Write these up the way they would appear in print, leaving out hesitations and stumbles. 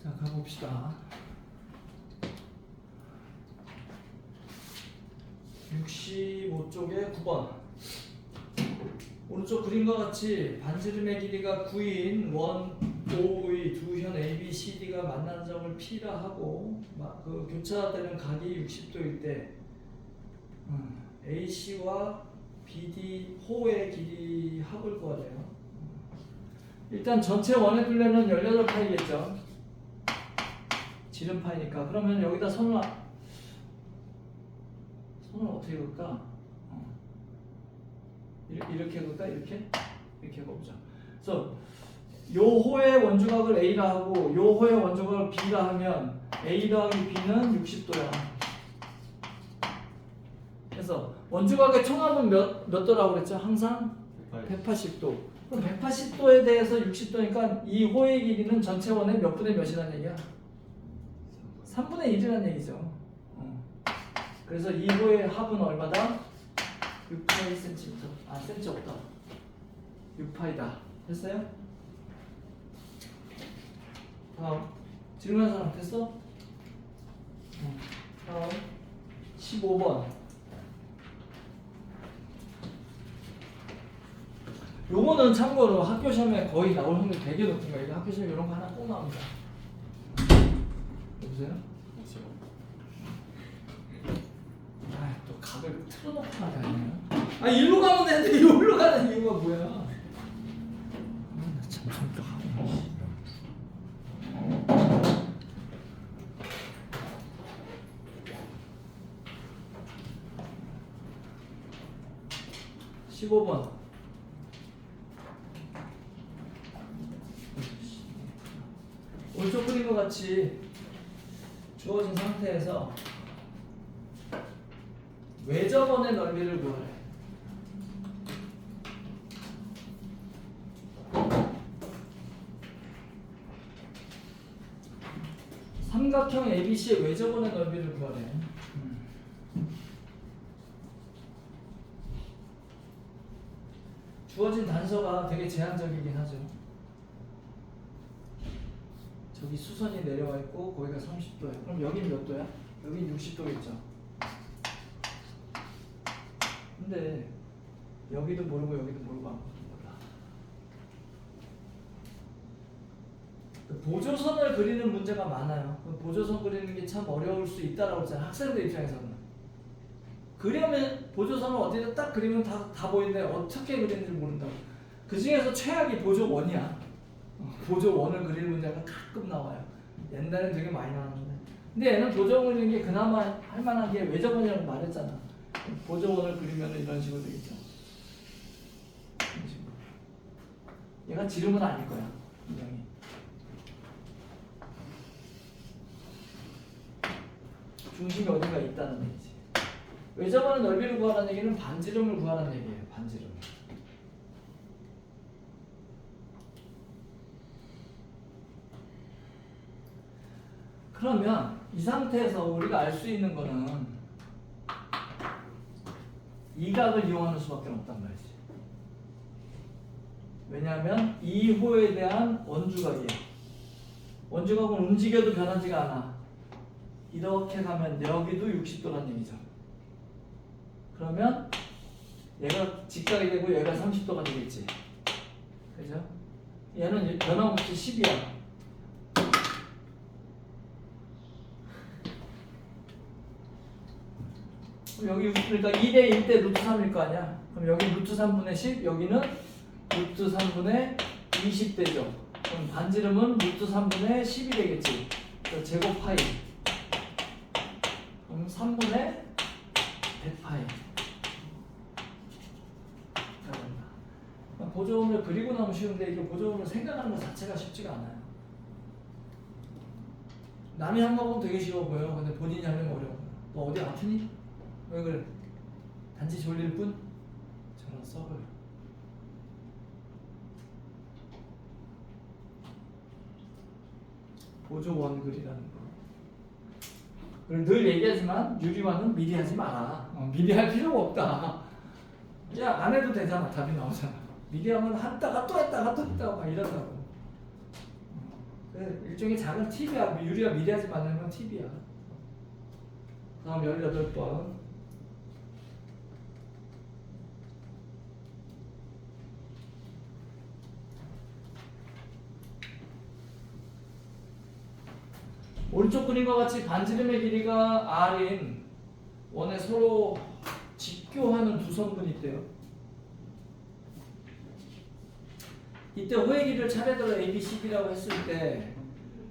자, 가봅시다. 65쪽에 9번. 오른쪽 그림과 같이 반지름의 길이가 9인 원 O의 두 현 A, B, C, D가 만나는 점을 P라 하고 그 교차되는 각이 60도일 때 AC와 BD 호의 길이 합을 구하래요. 일단 전체 원의 둘레는 18파이겠죠. 지름파이니까. 그러면 여기다 선을 어떻게 그을까? 이렇게 그을까? 이렇게 그어보자. 그래서 요 호의 원주각을 A라 하고 요 호의 원주각을 B라 하면 A 더하기 B는 60도야. 그래서 원주각의 총합은 몇 도라고 그랬죠? 항상 180도. 그럼 180도에 대해서 60도니까 이 호의 길이는 전체 원의 몇 분의 몇이라는 얘기야? 3분의 1이라는 얘기죠. 그래서 이 호의 합은 얼마다? 6파이 cm. 아, cm 없다. 6파이다. 됐어요? 다음. 질문한 사람 됐어? 다음. 15번. 요거는 참고로 학교 시험에 거의 나올 확률이 되게 높은 거예요. 학교 시험에 이런 거 하나 꼭 나옵니다. 여보세요? 아, 또 각을 틀어놓고 나가네요. 아, 일로 가면 되는데 여기로 가는 이유가 뭐야? 참 성격하고. 15번. 오른쪽 그림과 같이 주어진 상태에서 외접원의 넓이를 구하래. 삼각형 ABC의 외접원의 넓이를 구하래. 주어진 단서가 되게 제한적이긴 하죠. 저기 수선이 내려와 있고 거기가 30도야. 그럼 여긴 몇 도야? 여긴 60도겠죠. 근데 여기도 모르고 여기도 모르고 아무것도 몰라. 보조선을 그리는 문제가 많아요. 보조선 그리는 게 참 어려울 수 있다라고 했잖아요. 학생들 입장에서는. 그려면 보조선을 어디다 딱 그리면 다 보이는데 어떻게 그리는지 모른다고. 그 중에서 최악이 보조원이야. 보조원을 그리는 문제가 가끔 나와요. 옛날엔 되게 많이 나왔는데. 근데 얘는 보조원 그리는 게 그나마 할 만한 게 외접원이라고 말했잖아. 보조원을 그리면 이런 식으로 되겠죠. 이런 식으로. 얘가 지름은 아닐 거야. 분명히. 중심이 어딘가 있다는 얘기지. 외접원의 넓이를 구하라는 얘기는 반지름을 구하라는 얘기예요. 반지름. 그러면 이 상태에서 우리가 알 수 있는 거는 이 각을 이용하는 수밖에 없단 말이지. 왜냐하면 이 호에 대한 원주각이에요. 원주각은 움직여도 변하지가 않아. 이렇게 가면 여기도 60도란 얘기죠. 그러면 얘가 직각이 되고 얘가 30도가 되겠지. 그죠? 얘는 변함없이 10이야. 여기 그러니까 2대 1대 루트 3일 거 아니야. 그럼 여기 루트 3분의 10, 여기는 루트 3분의 20 되죠. 그럼 반지름은 루트 3분의 10이 되겠지. 제곱 파이. 그럼 3분의 100파이. 보조원을 그리고 나면 쉬운데 이게 보조원을 생각하는 것 자체가 쉽지가 않아요. 남이 한 거 보면 되게 쉬워 보여. 근데 본인이 하면 어려워. 너 어디 아프니? 왜 그래? 단지 졸릴 뿐? 저런 썩을. 보조원 글이라는 거. 늘 얘기하지만 유리화는 미리 하지 마라. 미리 할 필요가 없다. 야, 안 해도 되잖아. 답이 나오잖아. 미리 하면 했다가 또 했다가 또 했다가 막 이런다고. 일종의 작은 팁이야. 유리가 미리하지 말라는 건 팁이야. 다음 18번. 오른쪽 그림과 같이 반지름의 길이가 R인 원에 서로 직교하는 두 선분이 있대요. 이때 호의 길이를 차례대로 A, B, C, B라고 했을 때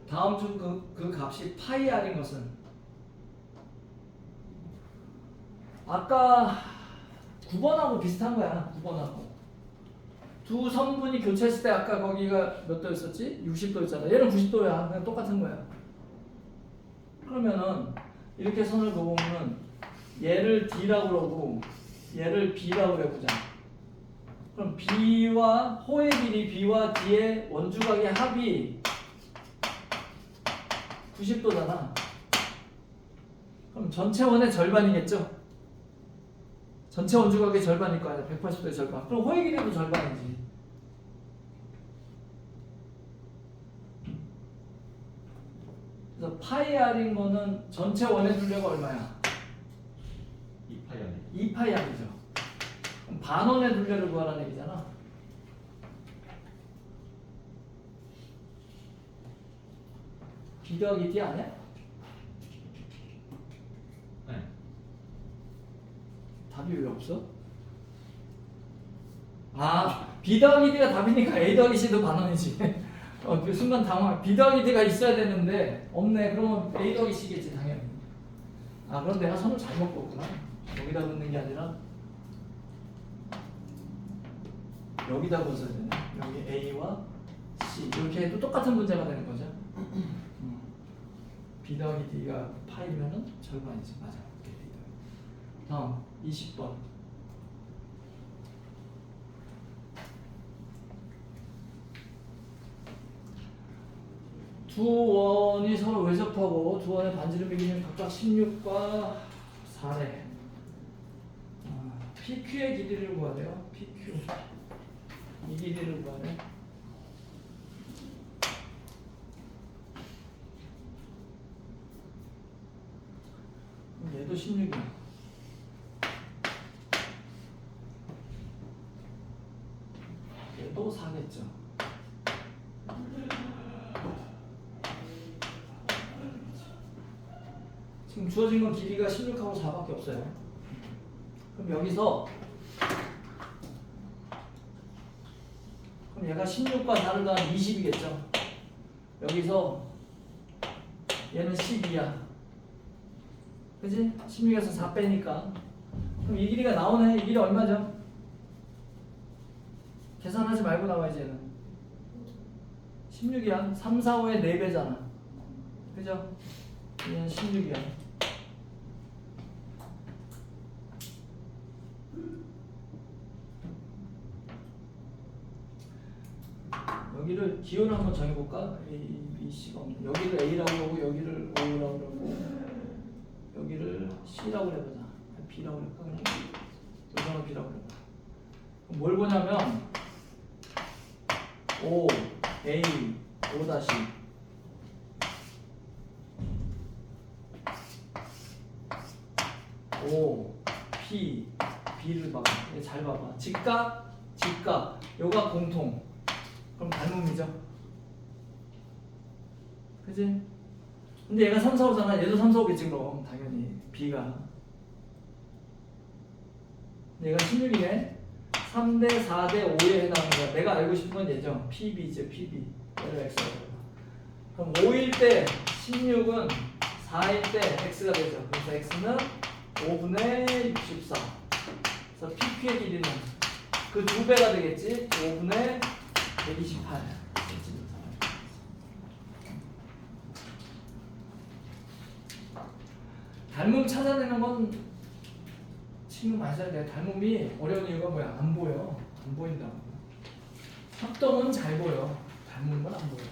다음 중 그 값이 파이 R인 것은 아까 9번하고 비슷한 거야. 9번하고 두 선분이 교차했을 때 아까 거기가 몇 도였었지? 60도였잖아. 얘는 90도야. 그냥 똑같은 거야. 그러면은 이렇게 선을 그어보면 얘를 D라고 그러고 얘를 B라고 해보자. 그럼 B와 호의 길이 B와 D의 원주각의 합이 90도잖아. 그럼 전체 원의 절반이겠죠? 전체 원주각의 절반일 거 아니야. 180도의 절반. 그럼 호의 길이도 절반이지. 그래서 파이 R인 거는 전체 원의 둘레가 얼마야? 2파이 R. 2파이 R이죠. 그럼 반원의 둘레를 구하라는 얘기잖아. B 더하기 D 아니야? 네. 답이 왜 없어? 아, B 더하기 D가 답이니까 A 더하기 C도 반원이지. 그 순간 당황. B 더하기 D가 있어야 되는데 없네. 그러면 A 더하기 C겠지 당연히. 아, 그럼 내가 선을 잘못 그었구나. 여기다 긋는 게 아니라 여기다 긋어야 되네. 여기 A와 C 이렇게 해도 똑같은 문제가 되는 거죠. B 더하기 D가 파이면은 절반이지. 맞아. 다음 20번. 두 원이 서로 외접하고 두 원의 반지름의 길이는 각각 16과 4래. PQ의 길이를 구하래요. PQ. 이 길이를 구하래. 얘도 16이야. 얘도 4겠죠. 지금 주어진 건 길이가 16하고 4밖에 없어요. 그럼 여기서 그럼 얘가 16과 4를 더한 20이겠죠. 여기서 얘는 12야. 그지? 16에서 4 빼니까 그럼 이 길이가 나오네. 이 길이 얼마죠? 계산하지 말고 나와야지 얘는 16이야. 3, 4, 5의 4배잖아. 그죠? 얘는 16이야. 여기를 기호를 한번 정해볼까? A, B, C가 없네. 여기를 A라고 하고 여기를 O라고 그러고 여기를 C라고 해보자. B라고 할까? 그냥 여기는 B라고 해봐. 그럼 뭘 보냐면 O, A, O 다시 O, P, B를 봐봐. 잘 봐봐. 직각, 직각. 요가 공통. 그럼 닮음이죠. 그지? 근데 얘가 3, 4, 5잖아. 얘도 3, 4, 5겠지 그럼 당연히 B가. 근데 얘가 16이네. 3대 4대 5에 해당하는 거야. 내가 알고 싶은 건 얘죠. PB죠. PB. 얘를 X라고 해요. 그럼 5일 때 16은 4일 때 X가 되죠. 그래서 X는 5분의 64. 그래서 PQ의 길이는 그 2배가 되겠지. 5분의 128. 닮음 찾아내는 건 신경 많이 써야 돼. 닮음이 어려운 이유가 뭐야? 안 보여. 안 보인다고. 합동은 잘 보여. 닮음은 안 보여.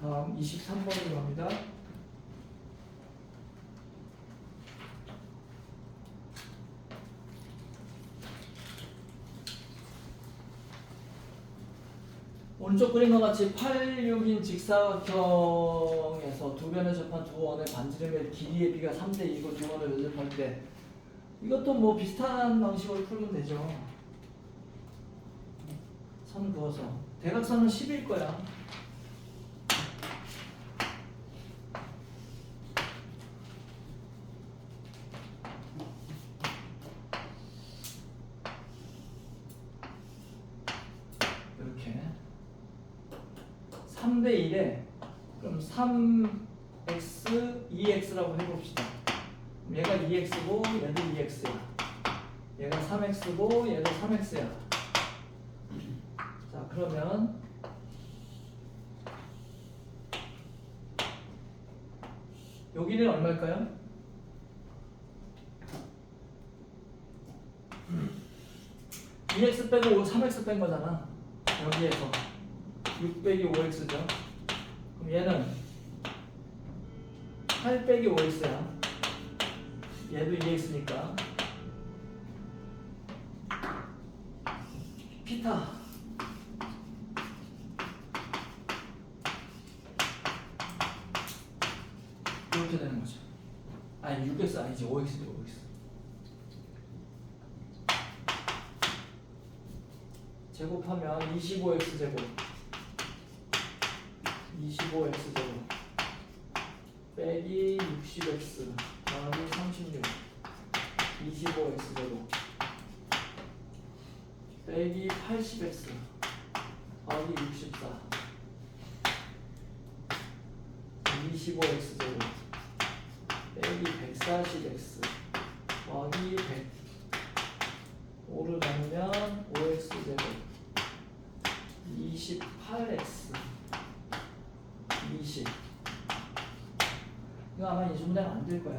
다음 23번으로 갑니다. 오른쪽 그림과 같이 86인 직사각형에서 두 변에 접한 두 원의 반지름의 길이의 비가 3대 2고 두 원을 면접할 때 이것도 뭐 비슷한 방식으로 풀면 되죠. 선 그어서 대각선은 10일 거야. 이렇게 3대 1에 그럼 3x, 2x라고 해봅시다. 그럼 얘가 2x고 얘도 2x야. 얘가 3x고 얘도 3x야. 자, 그러면 여기는 얼마일까요? 2x 빼고 3x 뺀 거잖아. 여기에서 6 빼기 5x죠. 그럼 얘는 8 빼기 5x야. 얘도 2x니까 피타 이렇게 되는 거죠. 아니 6x 아니지 5x죠 5x. 제곱하면 25x 제곱 25x 제곱 빼기 60x 더하기 36 25x 제곱 빼기 80x 더하기 64 25x 제곱 빼기 140x 더하기 100 5를 나누면 5x 제곱 28x 20 이거 아마 이 문제는 안 될 거야.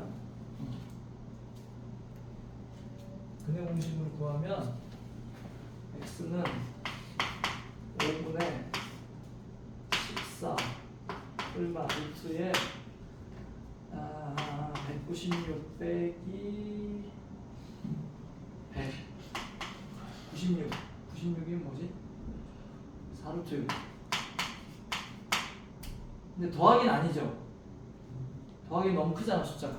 근해 공식으로 구하면 x는 5분의 14 얼마 루트에 196 빼기 100 96이 뭐지? 4루트 6 근데 더하기는 아니죠. 더하기 너무 크잖아 숫자가.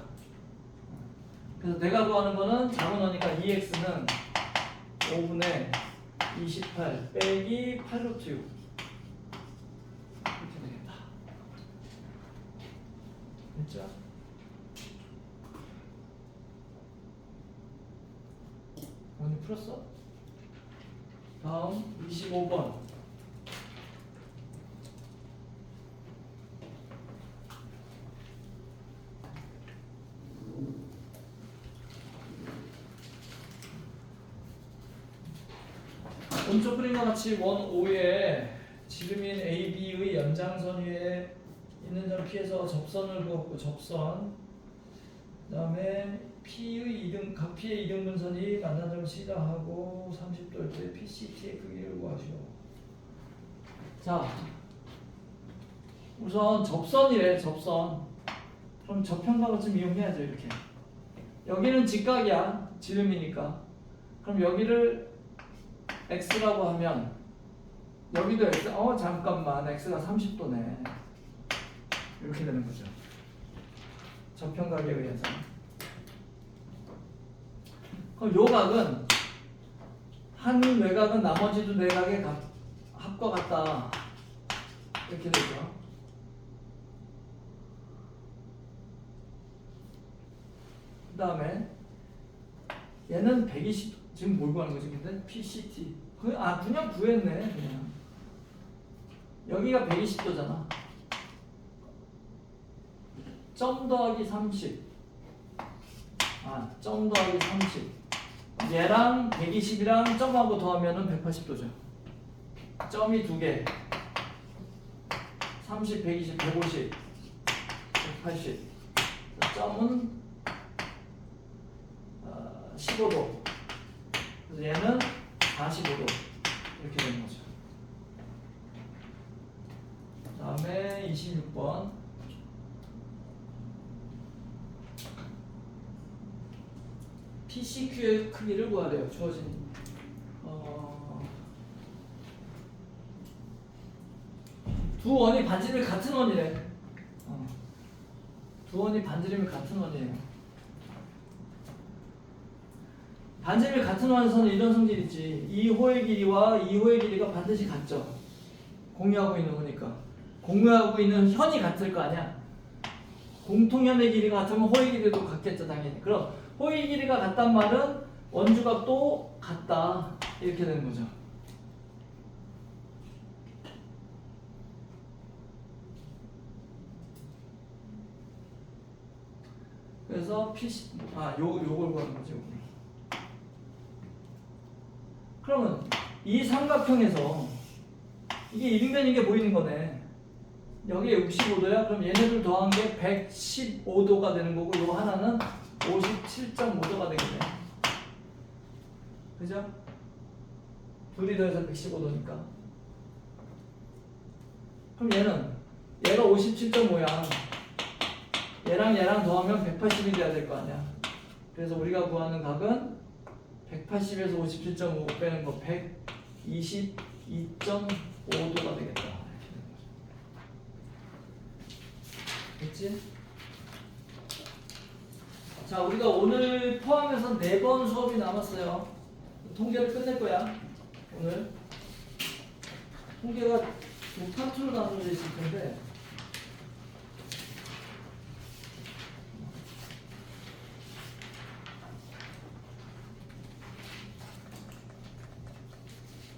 그래서 내가 구하는 거는 작은 원이니까 2x는 5분의 28 빼기 8루트 6 이렇게 되겠다. 됐죠? 오늘 풀었어? 다음 25번 오른쪽 그림과 같이 원 O에 지름인 AB의 연장선 위에 있는 점 P에서 접선을 그었고 접선 그 다음에 P의 각 P의 이등분선이 만난 점을 C라하고 30도일 때 PCT의 크기를 구하시오. 자, 우선 접선이래 접선. 그럼 접현각을 좀 이용해야죠. 이렇게 여기는 직각이야 지름이니까. 그럼 여기를 x라고 하면 여기도 x. 잠깐만 x가 30도네. 이렇게 되는 거죠. 접현각에 의해서. 그럼 요 각은 한 외곽은 나머지도 내각의 합과 같다. 이렇게 되죠. 그 다음에 얘는 120 지금 뭘 구하는 거지? 근데 PCT 그냥 구했네. 그냥 여기가 120도잖아. 점 더하기 30 점 더하기 30 얘랑 120이랑 점하고 더하면은 180도죠. 점이 2개 30, 120, 150 180 점은 15도 그래서 얘는 45도 이렇게 되는 거죠. 그 다음에 26번 PCQ의 크기를 구하래요. 주어진 두 원이 반지름이 같은 원이래. 두 원이 반지름이 같은 원이에요. 반지름이 같은 원에서는 이런 성질 있지. 이 호의 길이와 이 호의 길이가 반드시 같죠. 공유하고 있는 거니까. 공유하고 있는 현이 같을 거 아니야. 공통현의 길이가 같으면 호의 길이도 같겠죠, 당연히. 그럼 호의 길이가 같단 말은 원주각도 같다. 이렇게 되는 거죠. 그래서 요걸 구하는 거죠. 그러면 이 삼각형에서 이게 이등변 이게 보이는 거네. 여기에 65도야. 그럼 얘네들 더한 게 115도가 되는 거고, 요 하나는 57.5도가 되겠네. 그죠? 둘이 더해서 115도니까. 그럼 얘가 57.5야. 얘랑 더하면 180이 돼야 될 거 아니야. 그래서 우리가 구하는 각은 180에서 57.5 빼는 거 122.5도가 되겠다. 됐지? 자, 우리가 오늘 포함해서 4번 수업이 남았어요. 통계를 끝낼 거야. 오늘 통계가 두 파트로 나눠져 있을 텐데,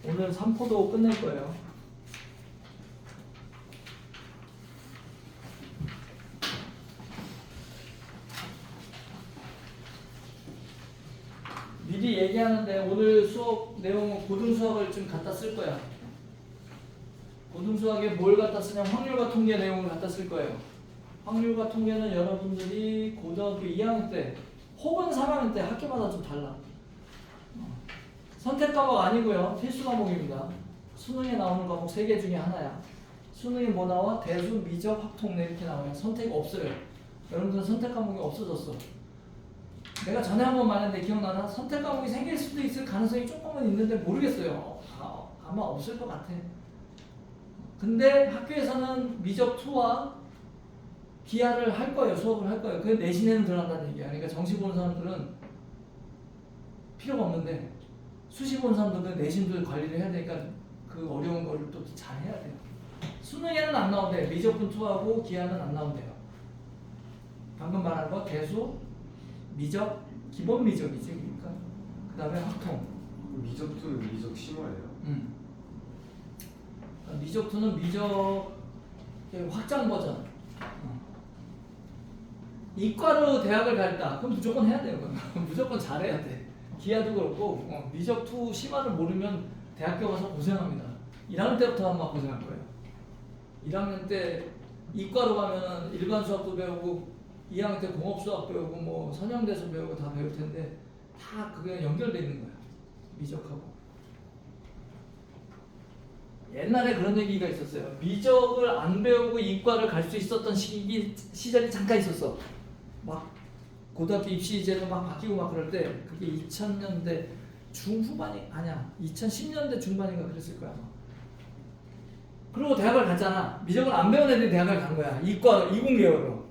오늘 3포도 끝낼 거예요. 미리 얘기하는데 오늘 수업 내용은 고등수학을 좀 갖다 쓸 거야. 고등수학에 뭘 갖다 쓰냐? 확률과 통계 내용을 갖다 쓸 거예요. 확률과 통계는 여러분들이 고등학교 2학년 때 혹은 3학년 때 학교마다 좀 달라. 선택 과목 아니고요. 필수 과목입니다. 수능에 나오는 과목 3개 중에 하나야. 수능에 뭐 나와? 대수, 미적, 확통내 이렇게 나와요. 선택 없어요. 여러분들은 선택 과목이 없어졌어. 내가 전에 한번 말했는데 기억나나? 선택 과목이 생길 수도 있을 가능성이 조금은 있는데 모르겠어요. 아마 없을 것 같아. 근데 학교에서는 미적 2와 기하를 할 거예요. 수업을 할 거예요. 그게 내신에는 들어간다는 얘기야. 그러니까 정시 보는 사람들은 필요가 없는데 수시 보는 사람들은 내신도 관리를 해야 되니까 그 어려운 거를 또 잘 해야 돼요. 수능에는 안 나온대. 미적분 2하고 기하는 안 나온대요. 방금 말한 거 대수, 미적, 기본 미적이지. 그러니까 그 다음에 확통. 미적투는 미적 심화예요? 미적 2는 미적 확장 버전. 이과로 대학을 갔다. 그럼 무조건 해야 돼요. 무조건 잘해야 돼. 기하도 그렇고 미적 2 심화를 모르면 대학교 가서 고생합니다. 1학년 때부터 아마 고생할 거예요. 1학년 때 이과로 가면 일반 수학도 배우고 2학년 때 공업 수학 배우고 뭐 선형대수 배우고 다 배울 텐데 다 그게 연결돼 있는 거야. 미적하고. 옛날에 그런 얘기가 있었어요. 미적을 안 배우고 이과를 갈 수 있었던 시절이 잠깐 있었어. 막 고등학교 입시제도 막 바뀌고 막 그럴 때 그게 2000년대 중후반이 아니야 2010년대 중반인가 그랬을 거야. 그리고 대학을 갔잖아. 미적을 안 배운 애들이 대학을 간 거야. 이과 이공계열로.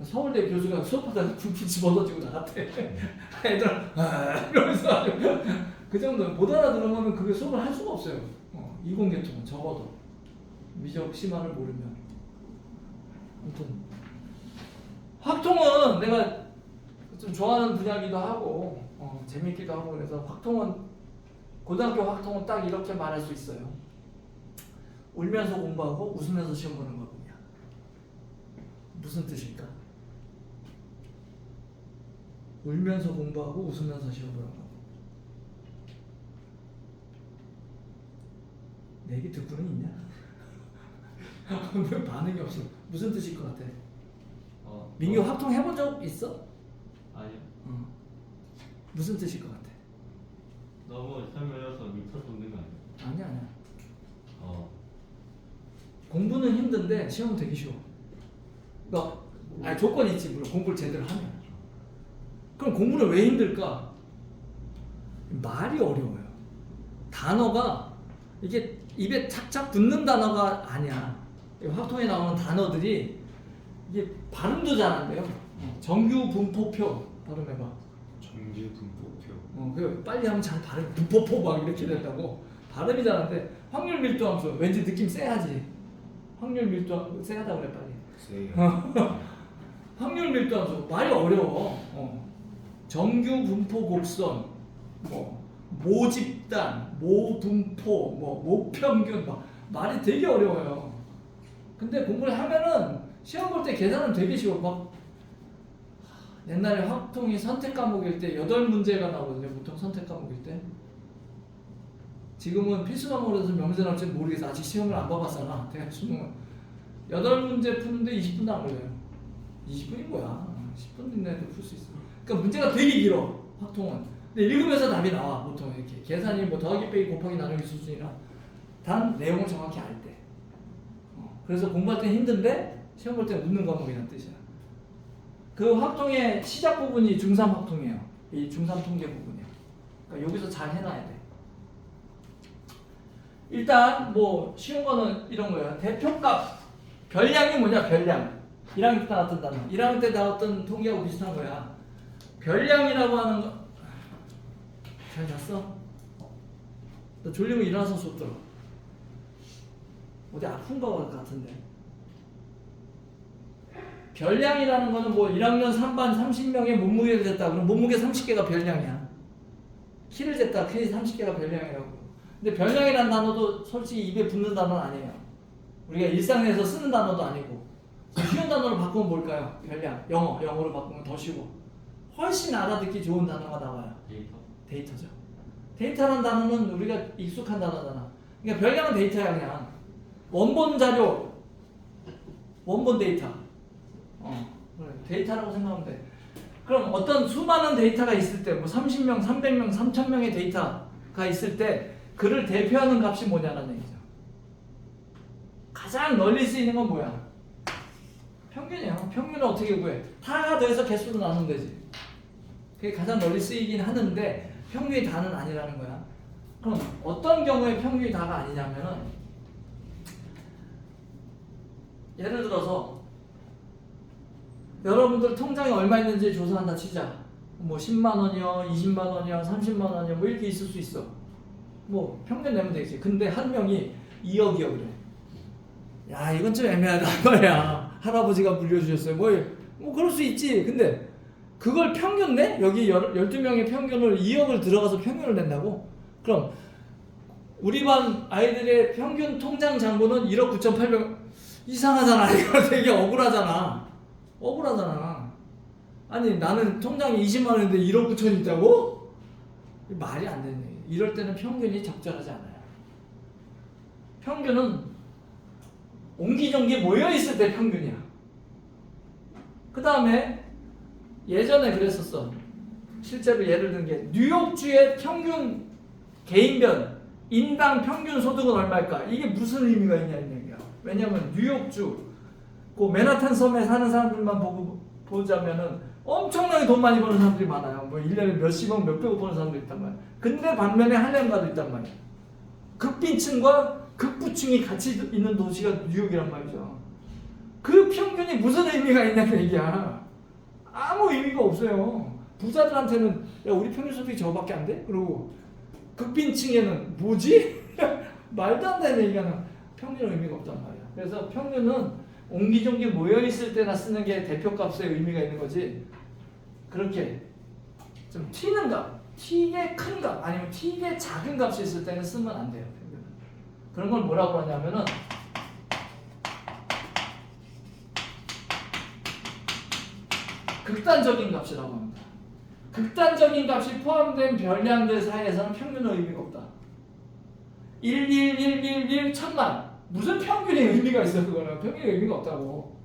서울대 교수가 수업하다가 불빛 집어던지고 나갔대. 애들 이러면서 그 정도 못 알아들으면 그게 수업을 할 수가 없어요. 이공계통은 적어도 미적 심화를 모르면. 아무튼 확통은 내가 좀 좋아하는 분야기도 하고 재밌기도 하고 그래서 확통은 고등학교 확통은 딱 이렇게 말할 수 있어요. 울면서 공부하고 웃으면서 시험 보는 거군요. 무슨 뜻일까? 울면서 공부하고 웃으면서 시험 보는 거. 내 얘기 듣고는 있냐? 왜 반응이 없어? 무슨 뜻일 것 같아? 민규 확통 해본 적 있어? 아니요. 무슨 뜻일 것 같아? 너무 설명해서 미쳐 쏟는 거 아니에요? 아니야. 공부는 힘든데 시험은 되게 쉬워. 그러니까 조건이 있지. 물론 공부를 제대로 하면. 그럼 공부는 왜 힘들까? 말이 어려워요. 단어가 이게 입에 착착 붙는 단어가 아니야. 이 확통에 나오는 단어들이 이게 발음도 잘 안 돼요. 정규 분포표 발음해봐. 정규 분포표. 그 빨리 하면 잘 발음 분포포 막 이렇게 된다고. 발음이 잘 안 돼. 확률 밀도함수 왠지 느낌 세하지. 확률 밀도 세하다 그래 빨리. 세요. 확률 밀도함수 말이 어려워. 정규 분포 곡선, 뭐 모집단, 모분포, 뭐 모평균 막 말이 되게 어려워요. 근데 공부를 하면은 시험 볼 때 계산은 되게 쉬워. 막 옛날에 확통이 선택 과목일 때 8문제가 나오거든요. 보통 선택 과목일 때. 지금은 필수 과목으로서 명세 나올지 모르겠어. 아직 시험을 안 봐봤잖아. 대학 수능은 8문제 푸는데 20분도 안 걸려요. 20분이 뭐야? 10분 이내에도 풀 수 있어. 그러니까 문제가 되게 길어. 확통은. 근데 읽으면서 답이 나와. 보통 이렇게 계산이 뭐 더하기 빼기 곱하기 나누기 수준이라 단 내용을 정확히 알 때. 그래서 공부할 때 힘든데 시험 볼 때 웃는 과목이라는 뜻이야. 그 확통의 시작 부분이 중3 확통이에요. 이 중3 통계 부분이야. 그러니까 여기서 잘 해놔야 돼. 일단 뭐 쉬운 거는 이런 거예요. 대표값 별량이 뭐냐? 별량. 1학년 때 나왔던 단어. 1학년 때 나왔던 통계하고 비슷한 거야. 별량이라고 하는 거. 잘 잤어? 너 졸리면 일어나서 수업 들어. 어디 아픈 거 같은데. 별량이라는 거는 뭐 1학년 3반 30명의 몸무게를 쟀다. 그럼 몸무게 30개가 별량이야. 키를 쟀다. 키 30개가 별량이라고. 근데 별량이라는 단어도 솔직히 입에 붙는 단어는 아니에요. 우리가 일상에서 쓰는 단어도 아니고. 쉬운 단어로 바꾸면 뭘까요? 별량. 영어로 바꾸면 더 쉬워. 훨씬 알아듣기 좋은 단어가 나와요. 데이터죠. 데이터라는 단어는 우리가 익숙한 단어잖아. 그러니까 별량은 데이터야 그냥. 원본 자료, 원본 데이터. 그래. 데이터라고 생각하면 돼. 그럼 어떤 수많은 데이터가 있을 때, 뭐 30명, 300명, 3000명의 데이터가 있을 때 그를 대표하는 값이 뭐냐는 얘기죠. 가장 널리 쓰이는 건 뭐야? 평균이에요. 평균을 어떻게 구해? 다가 더해서 개수로 나누면 되지. 그게 가장 널리 쓰이긴 하는데 평균이 다는 아니라는 거야. 그럼 어떤 경우에 평균이 다가 아니냐면은 예를 들어서 여러분들 통장에 얼마 있는지 조사한다 치자. 뭐 10만 원이요, 20만 원이요, 30만 원이요, 뭐 이렇게 있을 수 있어. 뭐 평균 내면 되지. 근데 한 명이 2억이요 그래. 야 이건 좀 애매하다 말이야. 할아버지가 물려주셨어요. 뭐 그럴 수 있지. 근데 그걸 평균 내? 여기 12명의 평균을 2억을 들어가서 평균을 낸다고? 그럼 우리 반 아이들의 평균 통장 잔고는 1억 9,800. 이상하잖아. 이거 되게 억울하잖아. 아니 나는 통장에 20만 원인데 1억 9천 있다고? 말이 안 되는 얘기예요. 이럴 때는 평균이 적절하지 않아요. 평균은 옹기종기 모여있을 때 평균이야. 그 다음에 예전에 그랬었어. 실제로 예를 든 게 뉴욕주의 평균 개인별 인당 평균 소득은 얼마일까? 이게 무슨 의미가 있냐는 얘기야. 왜냐면 뉴욕주 그 맨하탄 섬에 사는 사람들만 보자면은 엄청나게 돈 많이 버는 사람들이 많아요. 뭐 1년에 몇십억 몇백억 버는 사람도 있단 말이야. 근데 반면에 할렘가도 있단 말이야. 극빈층과 극부층이 같이 있는 도시가 뉴욕이란 말이죠. 그 평균이 무슨 의미가 있냐는 얘기야. 아무 의미가 없어요. 부자들한테는 야 우리 평균 소득이 저거밖에 안 돼? 그러고 극빈층에는 뭐지? 말도 안 되는 얘기가 평균은 의미가 없단 말이야. 그래서 평균은 옹기종기 모여있을 때나 쓰는 게 대표값의 의미가 있는 거지. 그렇게 좀 튀는 값, 튀게 큰 값, 아니면 튀게 작은 값이 있을 때는 쓰면 안 돼요. 평균은. 그런 걸 뭐라고 하냐면은 극단적인 값이라고 합니다. 극단적인 값이 포함된 별량들 사이에서는 평균의 의미가 없다. 1, 1, 1, 1, 1, 천만. 무슨 평균의 의미가 있어 그거는. 평균의 의미가 없다고.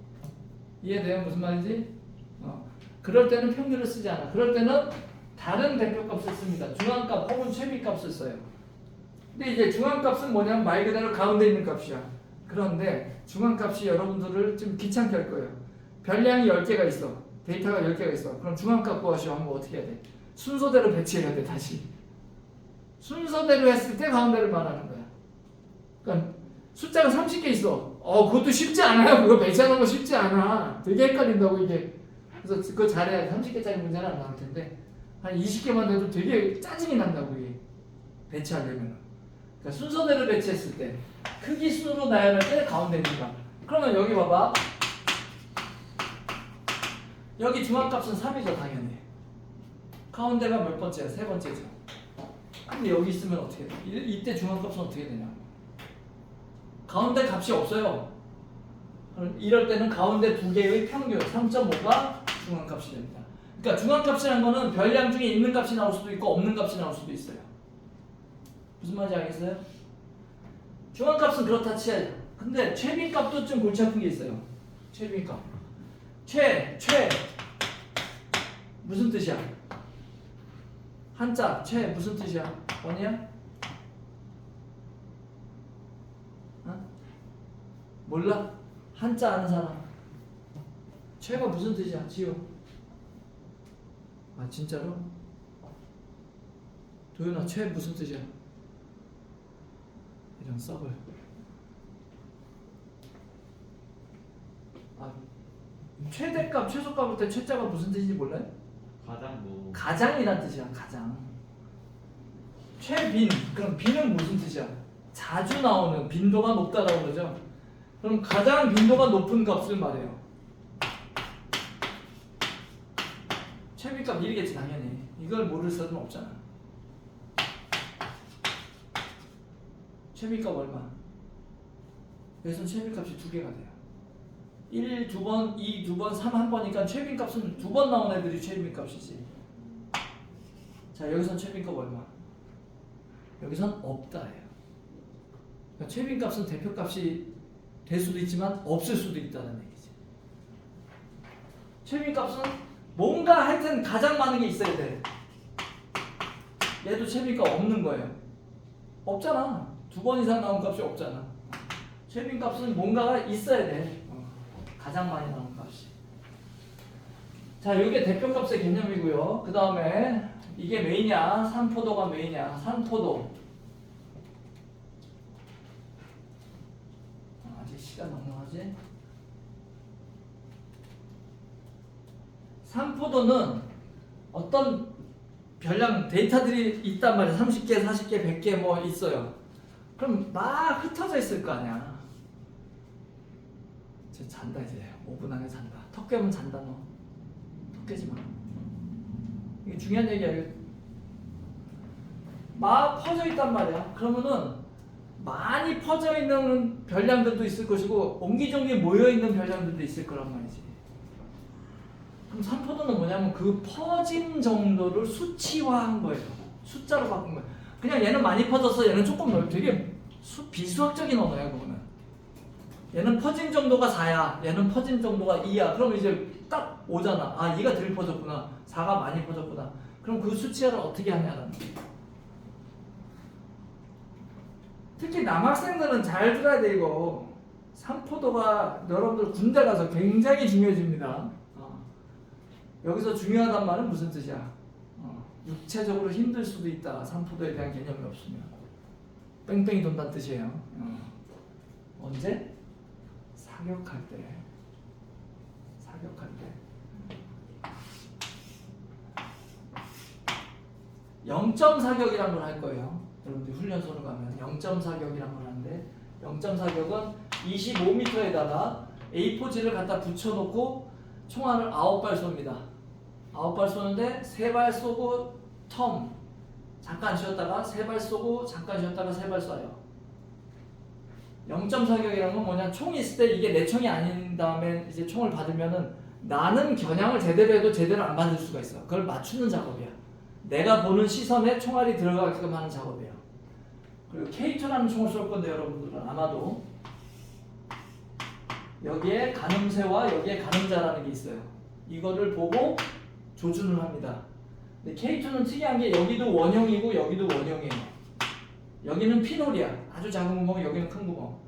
이해돼요? 무슨 말인지? 그럴 때는 평균을 쓰지 않아. 그럴 때는 다른 대표값을 씁니다. 중앙값 혹은 최비값을 써요. 근데 이제 중앙값은 뭐냐면 말 그대로 가운데 있는 값이야. 그런데 중앙값이 여러분들을 좀 귀찮게 할 거예요. 별량이 10개가 있어. 데이터가 10개가 있어. 그럼 중앙값 구하시오 하면 어떻게 해야 돼? 순서대로 배치해야 돼 다시. 순서대로 했을 때 가운데를 말하는 거야. 그러니까 숫자가 30개 있어. 그것도 쉽지 않아요. 그거 배치하는 거 쉽지 않아. 되게 헷갈린다고 이게. 그래서 그거 잘해야 30개짜리 문제는 안 나올 텐데 한 20개만 돼도 되게 짜증이 난다고 이게 배치하려면. 그러니까 순서대로 배치했을 때 크기 순으로 나열할 때 가운데니까. 그러면 여기 봐봐. 여기 중앙값은 3이죠 당연히. 가운데가 몇 번째야? 세 번째죠. 근데 여기 있으면 어떻게 돼? 이때 중앙값은 어떻게 되냐? 가운데 값이 없어요. 그럼 이럴 때는 가운데 두 개의 평균 3.5가 중앙값이 됩니다. 그러니까 중앙값이라는 거는 별량 중에 있는 값이 나올 수도 있고 없는 값이 나올 수도 있어요. 무슨 말인지 알겠어요? 중앙값은 그렇다 치야죠. 근데 최빈값도 좀 골치 아픈 게 있어요. 최빈값. 최 무슨 뜻이야? 한자 최 무슨 뜻이야? 원이야? 어? 몰라? 한자 아는 사람. 최가 무슨 뜻이야? 지호. 아 진짜로? 도윤아 최 무슨 뜻이야? 이런 썩을. 아 최대값 최소값 할 때 최자가 무슨 뜻인지 몰라요? 가장 뭐 가장이란 뜻이야. 가장. 최빈. 그럼 빈은 무슨 뜻이야? 자주 나오는 빈도가 높다라고 그러죠. 그럼 가장 빈도가 높은 값을 말해요. 최빈값 1이겠지 당연히. 이걸 모를 수는 없잖아. 최빈값 얼마? 여기서 최빈값이 두 개가 돼요. 1 두 번, 2 두 번, 3 한 번이니까 최빈값은 두 번 나온 애들이 최빈값이지. 자 여기선 최빈값 얼마? 여기선 없다예요. 그러니까 최빈값은 대표값이 될 수도 있지만 없을 수도 있다는 얘기지. 최빈값은 뭔가 하여튼 가장 많은 게 있어야 돼. 얘도 최빈값 없는 거예요. 없잖아. 두 번 이상 나온 값이 없잖아. 최빈값은 뭔가가 있어야 돼. 가장 많이 나온 값이. 자, 이게 대표값의 개념이고요. 그 다음에 이게 메이냐, 산포도가 메이냐, 산포도. 아직 시간 넉넉하지? 산포도는 어떤 별량 데이터들이 있단 말이야. 30개, 40개, 100개 뭐 있어요. 그럼 막 흩어져 있을 거 아니야. 이제 잔다 이제. 5분 안에 잔다. 턱 깨면 잔다 너. 턱 깨지 마. 이게 중요한 얘기야. 이게 막 퍼져 있단 말이야. 그러면은 많이 퍼져 있는 별량들도 있을 것이고 옹기종기 모여 있는 별량들도 있을 거란 말이지. 그럼 산포도는 뭐냐면 그 퍼짐 정도를 수치화한 거예요. 숫자로 바꾼 거예요. 그냥 얘는 많이 퍼져서 얘는 조금 넓. 되게 비수학적인 언어야 그거는. 얘는 퍼짐 정도가 4야. 얘는 퍼짐 정도가 2야. 그럼 이제 딱 오잖아. 아 2가 덜 퍼졌구나. 4가 많이 퍼졌구나. 그럼 그 수치화를 어떻게 하냐라는 거예요. 특히 남학생들은 잘 들어야 돼 이거. 산포도가 여러분들 군대 가서 굉장히 중요해집니다. 여기서 중요하단 말은 무슨 뜻이야? 육체적으로 힘들 수도 있다. 산포도에 대한 개념이 없으면 뺑뺑이 돈다는 뜻이에요. 언제? 사격할 때. 사격할 때. 0점 사격이란 걸 할 거예요. 여러분들 훈련소로 가면 0점 사격이란 걸 하는데 0점 사격은 25m에다가 A4지를 갖다 붙여놓고 총알을 9발 쏩니다. 9발 쏘는데 3발 쏘고 텀 잠깐 쉬었다가 3발 쏘고 잠깐 쉬었다가 3발 쏴요. 0점 사격이라는 건 뭐냐? 총이 있을 때 이게 내 총이 아닌 다음에 이제 총을 받으면은 나는 겨냥을 제대로 해도 제대로 안 받을 수가 있어. 그걸 맞추는 작업이야. 내가 보는 시선에 총알이 들어가게끔 하는 작업이에요. 그리고 K2라는 총을 쏠 건데 여러분들은 아마도 여기에 가늠쇠와 여기에 가늠자라는 게 있어요. 이거를 보고 조준을 합니다. 근데 K2는 특이한 게 여기도 원형이고 여기도 원형이에요. 여기는 피놀이야. 아주 작은 구멍, 여기는 큰 구멍.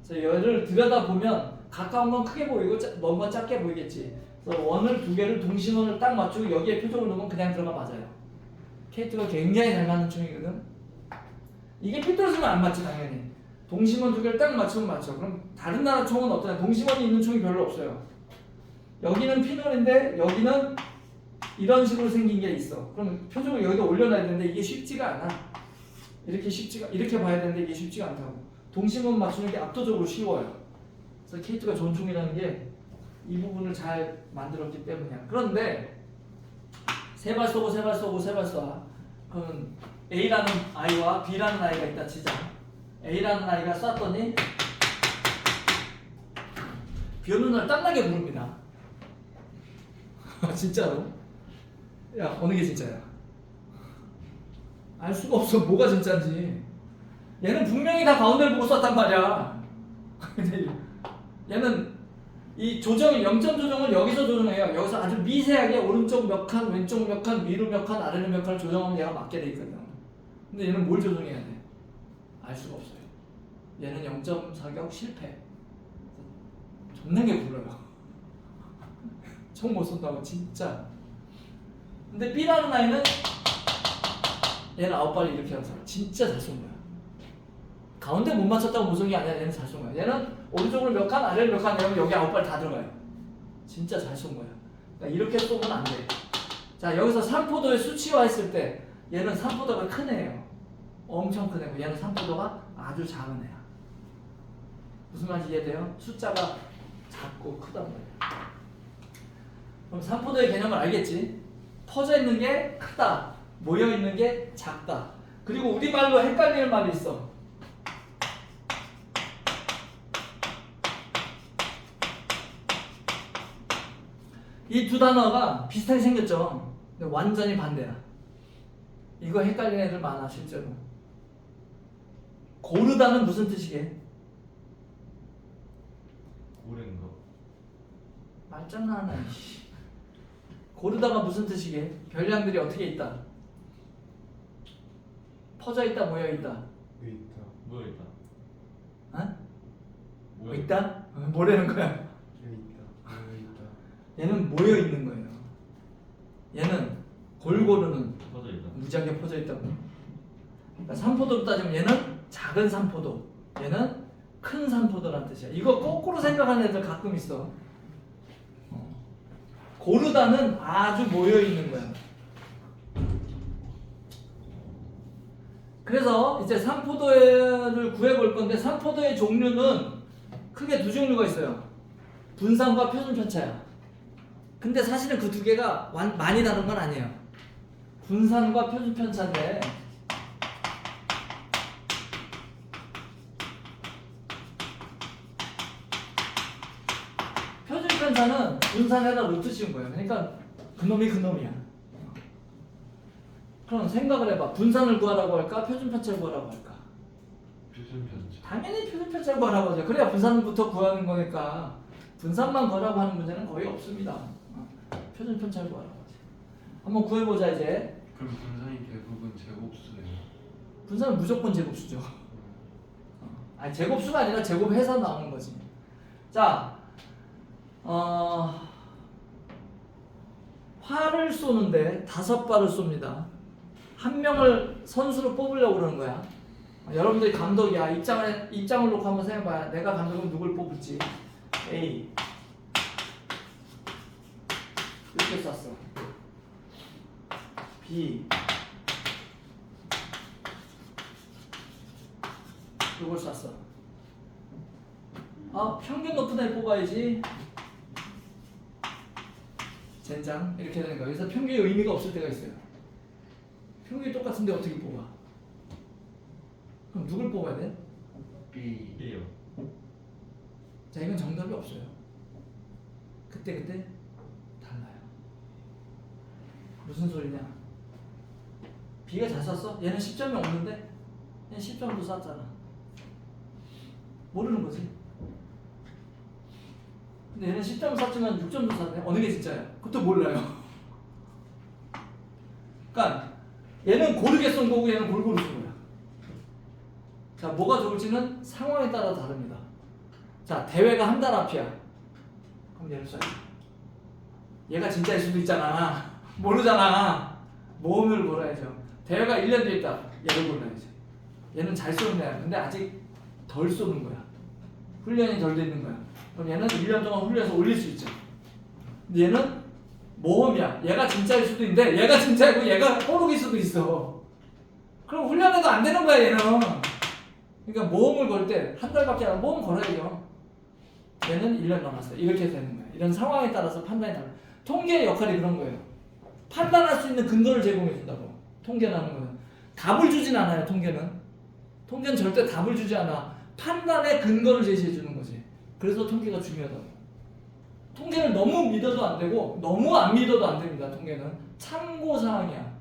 그래서 얘를 들여다보면 가까운 건 크게 보이고 먼 건 작게 보이겠지. 그래서 원을 두 개를 동심원을 딱 맞추고 여기에 표적을 넣으면 그냥 들어가 맞아요. K2가 굉장히 잘 맞는 총이거든. 이게 삐뚤어지면 안 맞지 당연히. 동심원 두 개를 딱 맞추면 맞죠. 그럼 다른 나라 총은 어떠냐? 동심원이 있는 총이 별로 없어요. 여기는 피놀인데 여기는 이런 식으로 생긴 게 있어. 그럼 표적을 여기다 올려놔야 되는데 이게 쉽지가 않아. 이렇게 봐야 되는데 이게 쉽지가 않다고. 동심원 맞추는 게 압도적으로 쉬워요. 그래서 K2가 좋은 총이라는 게 이 부분을 잘 만들었기 때문이야. 그런데 세 발 쏘고 세 발 쏘고 세 발 쏴. 그러면 A라는 아이와 B라는 아이가 있다 치자. A라는 아이가 쐈더니 비 오는 날 땀나게 부릅니다. 진짜로? 야, 어느 게 진짜야? 알 수가 없어. 뭐가 진짜인지. 얘는 분명히 다 가운데를 보고 쐈단 말이야. 근데 얘는 이 조정이 0점 조정을 여기서 조정해요. 여기서 아주 미세하게 오른쪽 몇 칸, 왼쪽 몇 칸, 위로 몇 칸, 아래로 몇 칸을 조정하면 얘가 맞게 돼 있거든. 근데 얘는 뭘 조정해야 돼? 알 수가 없어요. 얘는 0점 사격 실패. 존나게 굴러요. 총 못 쏜다고 진짜. 근데 B라는 아이는 얘는 아웃발을 이렇게 하면서 진짜 잘 쏜 거야. 가운데 못 맞췄다고 무성이 아니라 얘는 잘 쏜 거야. 얘는 오른쪽으로 몇 칸, 아래로 몇 칸 내면 여기 아웃발 다 들어가요. 진짜 잘 쏜 거야. 그러니까 이렇게 쏘면 안 돼. 자, 여기서 3포도의 수치화 했을 때 얘는 3포도가 큰 애예요. 엄청 큰 애고 얘는 3포도가 아주 작은 애야. 무슨 말인지 이해돼요? 숫자가 작고 크단 말이야. 그럼 3포도의 개념을 알겠지? 퍼져 있는 게 크다, 모여 있는 게 작다. 그리고 우리말로 헷갈리는 말이 있어. 이 두 단어가 비슷하게 생겼죠? 근데 완전히 반대야. 이거 헷갈리는 애들 많아 실제로. 고르다는 무슨 뜻이게? 고래인가? 말장난하네. 고르다가 무슨 뜻이게? 별량들이 어떻게 있다? 퍼져 있다, 모여 있다. 왜 있다. 뭐야 있다. 어? 뭐 뭐야 있다? 뭐라는 거야? 왜 있다. 왜 있다. 얘는 모여 있는 거예요. 얘는 골고루는 퍼져 있다. 무지하게 퍼져 있다고. 그러니까 삼포도로 따지면 얘는 작은 삼포도, 얘는 큰 삼포도란 뜻이야. 이거 거꾸로 생각하는 애들 가끔 있어. 고르다는 아주 모여 있는 거야. 그래서 이제 삼포도를 구해볼 건데 삼포도의 종류는 크게 두 종류가 있어요. 분산과 표준편차야. 근데 사실은 그 두 개가 많이 다른 건 아니에요. 분산과 표준편차인데 표준편차는 분산에다 루트 씌운 거예요. 그러니까 그놈이 그놈이야. 그럼 생각을 해봐. 분산을 구하라고 할까? 표준편차를 구하라고 할까? 표준편차. 당연히 표준편차를 구하라고 하죠. 그래야 분산부터 구하는 거니까 분산만 구하라고 하는 문제는 거의 없습니다. 표준편차를 구하라고 하죠. 한번 구해보자 이제. 그럼 분산이 대부분 제곱수예요. 분산은 무조건 제곱수죠. 아니 제곱수가 아니라 제곱해서 나오는 거지. 자, 활을 쏘는데 5발을 쏩니다. 한 명을 선수로 뽑으려고 그러는 거야. 여러분들이 감독이야. 입장을 놓고 한번 생각해봐요. 내가 감독은 누굴 뽑을지. A 이렇게 쐈어. B 이걸 쐈어. 평균 높은 애를 뽑아야지. 젠장 이렇게 되는 거야. 그래서 평균이 의미가 없을 때가 있어요. 평균이 똑같은데 어떻게 뽑아? 그럼 누굴 뽑아야 돼? B. B요. 자, 이건 정답이 없어요. 그때 달라요. 무슨 소리냐? B가 잘 쐈어? 얘는 10점이 없는데? 얘는 10점도 쐈잖아. 모르는 거지. 근데 얘는 10점 쐈지만 6점도 쐈네? 어느 게 진짜야? 그것도 몰라요. 그러니까 얘는 고르게 쏜 거고 얘는 골고루 쏜 거야. 자, 뭐가 좋을지는 상황에 따라 다릅니다. 자, 대회가 한 달 앞이야. 그럼 얘를 쏴야지. 얘가 진짜일 수도 있잖아. 모르잖아. 모험을 골라야죠. 대회가 1년 뒤에 있다. 얘를 골라야지. 얘는 잘 쏘는 애야. 근데 아직 더 덜 쏘는 거야. 훈련이 덜 되는 거야. 그럼 얘는 1년 동안 훈련해서 올릴 수 있죠. 근데 얘는 모험이야. 얘가 진짜일 수도 있는데 얘가 진짜이고 얘가 호록일 수도 있어. 그럼 훈련해도 안 되는 거야 얘는. 그러니까 모험을 걸 때 한 달밖에 안 모험 걸어야죠. 얘는 1년 남았어요. 이렇게 되는 거야. 이런 상황에 따라서 판단이 달라. 통계의 역할이 그런 거예요. 판단할 수 있는 근거를 제공해 준다고. 통계라는 거는 답을 주진 않아요. 통계는 절대 답을 주지 않아. 판단의 근거를 제시해 주는 거지. 그래서 통계가 중요하다고. 통계는 너무 믿어도 안 되고 너무 안 믿어도 안 됩니다. 통계는 참고 사항이야.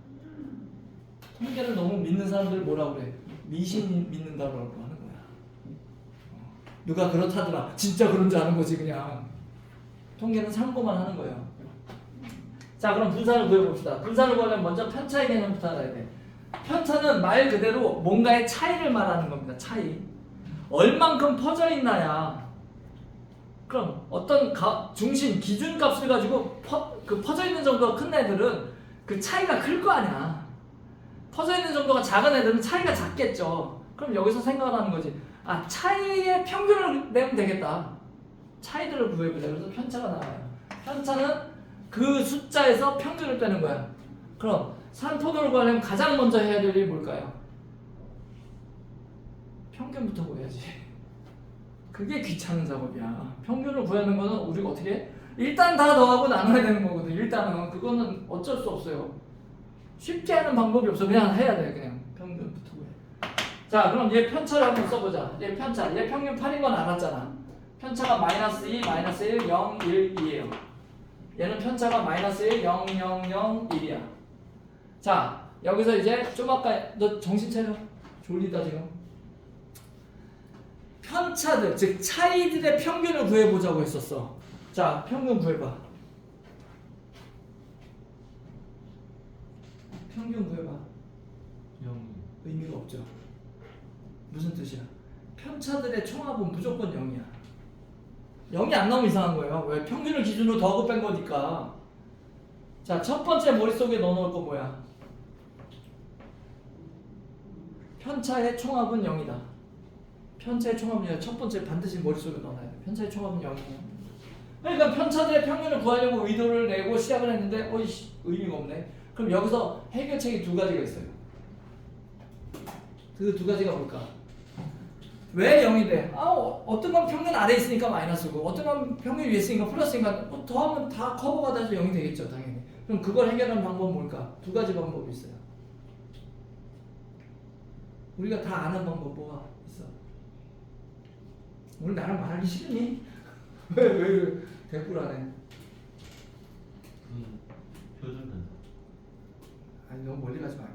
통계는 너무 믿는 사람들 뭐라 그래? 미신 믿는다고 하는 거야. 누가 그렇다더라. 진짜 그런 줄 아는 거지 그냥. 통계는 참고만 하는 거예요. 자, 그럼 분산을 구해봅시다. 분산을 구하려면 먼저 편차의 개념부터 알아야 돼. 편차는 말 그대로 뭔가의 차이를 말하는 겁니다. 차이. 얼만큼 퍼져 있나야. 그럼 어떤 중심 기준값을 가지고 퍼져 있는 정도가 큰 애들은 그 차이가 클 거 아니야. 퍼져 있는 정도가 작은 애들은 차이가 작겠죠. 그럼 여기서 생각을 하는 거지. 아, 차이의 평균을 내면 되겠다. 차이들을 구해보자. 그래서 편차가 나와요. 편차는 그 숫자에서 평균을 빼는 거야. 그럼 산토도를 구하려면 가장 먼저 해야 될 일이 뭘까요? 평균부터 구해야지. 그게 귀찮은 작업이야. 평균을 구하는 거는 우리가 어떻게 해? 일단 다 더하고 나눠야 되는 거거든. 일단은 그거는 어쩔 수 없어요. 쉽게 하는 방법이 없어. 그냥 해야 돼. 그냥 평균부터 구해. 자, 그럼 얘 편차를 한번 써보자. 얘 편차. 얘 평균 8인 건 알았잖아. 편차가 마이너스 2, 마이너스 1, 0, 1, 2예요. 얘는 편차가 마이너스 1, 0, 0, 0, 1이야. 자, 여기서 이제 좀 아까 너 정신 차려. 졸리다 지금. 편차들, 즉 차이들의 평균을 구해보자고 했었어. 자, 평균 구해봐. 평균 구해봐. 0. 의미가 없죠. 무슨 뜻이야? 편차들의 총합은 무조건 0이야. 0이 안 나오면 이상한 거예요. 왜? 평균을 기준으로 더하고 뺀 거니까. 자, 첫 번째 머릿속에 넣어놓을 거 뭐야? 편차의 총합은 0이다. 편차의 총합은 첫 번째 반드시 머릿속에 넣어놔야 돼. 편차의 총합은 0이에요. 그러니까 편차들의 평균을 구하려고 의도를 내고 시작을 했는데 어이씨 의미가 없네. 그럼 여기서 해결책이 두 가지가 있어요. 그 두 가지가 뭘까? 왜 0이 돼? 어떤 건 평균 아래에 있으니까 마이너스고 어떤 건 평균 위에 있으니까 플러스니까 뭐 더하면 다 커버가 돼서 0이 되겠죠 당연히. 그럼 그걸 해결하는 방법은 뭘까? 두 가지 방법이 있어요. 우리가 다 아는 방법 뭐가 있어? 오늘 나랑 말하기 싫으니? 왜 대꾸를 안 해? 표준 편차. 아니 너무 멀리 가지 말고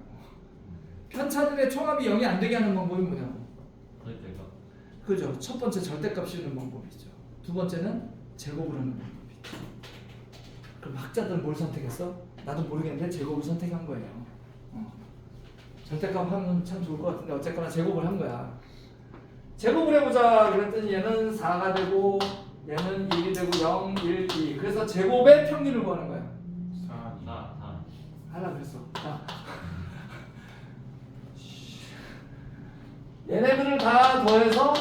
편차들의 총합이 0이 안 되게 하는 방법이 뭐냐고. 절대값. 그죠. 첫 번째 절대값 씌우는 방법이죠. 두 번째는 제곱을 하는 방법이죠. 그럼 학자들은 뭘 선택했어? 나도 모르겠는데 제곱을 선택한 거예요. 절대값 하면 참 좋을 것 같은데 어쨌거나 제곱을 한 거야. 제곱을 해보자 그랬더니 얘는 4가 되고 얘는 1이 되고 0, 1, 2 그래서 제곱의 평균을 구하는 거야. 4. 하라 그랬어. 자. 얘네들을 다 더해서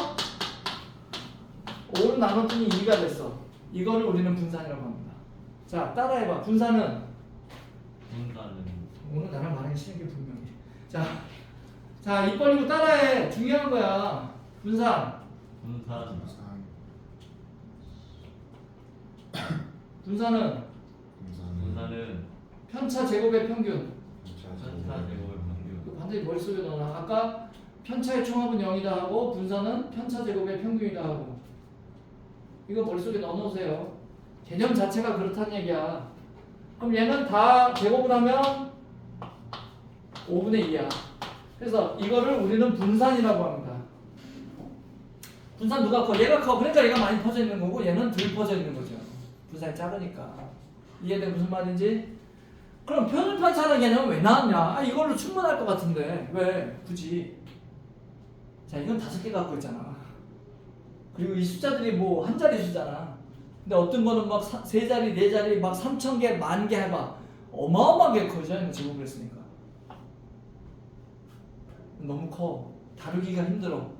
5로 나눴더니 2가 됐어. 이거를 우리는 분산이라고 합니다. 자, 따라해봐. 분산은 오늘 나랑 말하기 싫은 게 분명해. 자, 입 벌리고 따라해. 중요한 거야. 분산. 분산은 편차 제곱의 평균. 편차 제곱의 평균. 반드시 머릿속에 넣어놔. 아까 편차의 총합은 0이다 하고 분산은 편차 제곱의 평균이다 하고 이거 머릿속에 넣어놓으세요. 개념 자체가 그렇다는 얘기야. 그럼 얘는 다 제곱을 하면 5분의 2야. 그래서 이거를 우리는 분산이라고 합니다. 분산 누가 커? 얘가 커. 그러니까 얘가 많이 퍼져 있는 거고 얘는 덜 퍼져 있는 거죠. 분산이 작으니까. 이해돼 무슨 말인지? 그럼 편차라는 개념은 왜 나왔냐? 이걸로 충분할 것 같은데 왜 굳이? 자, 이건 5개 갖고 있잖아. 그리고 이 숫자들이 뭐 한 자리 수잖아. 근데 어떤 거는 막 3자리, 4자리, 막 3,000개, 10,000개 해봐. 어마어마하게 커져. 제곱을 했으니까. 너무 커. 다루기가 힘들어.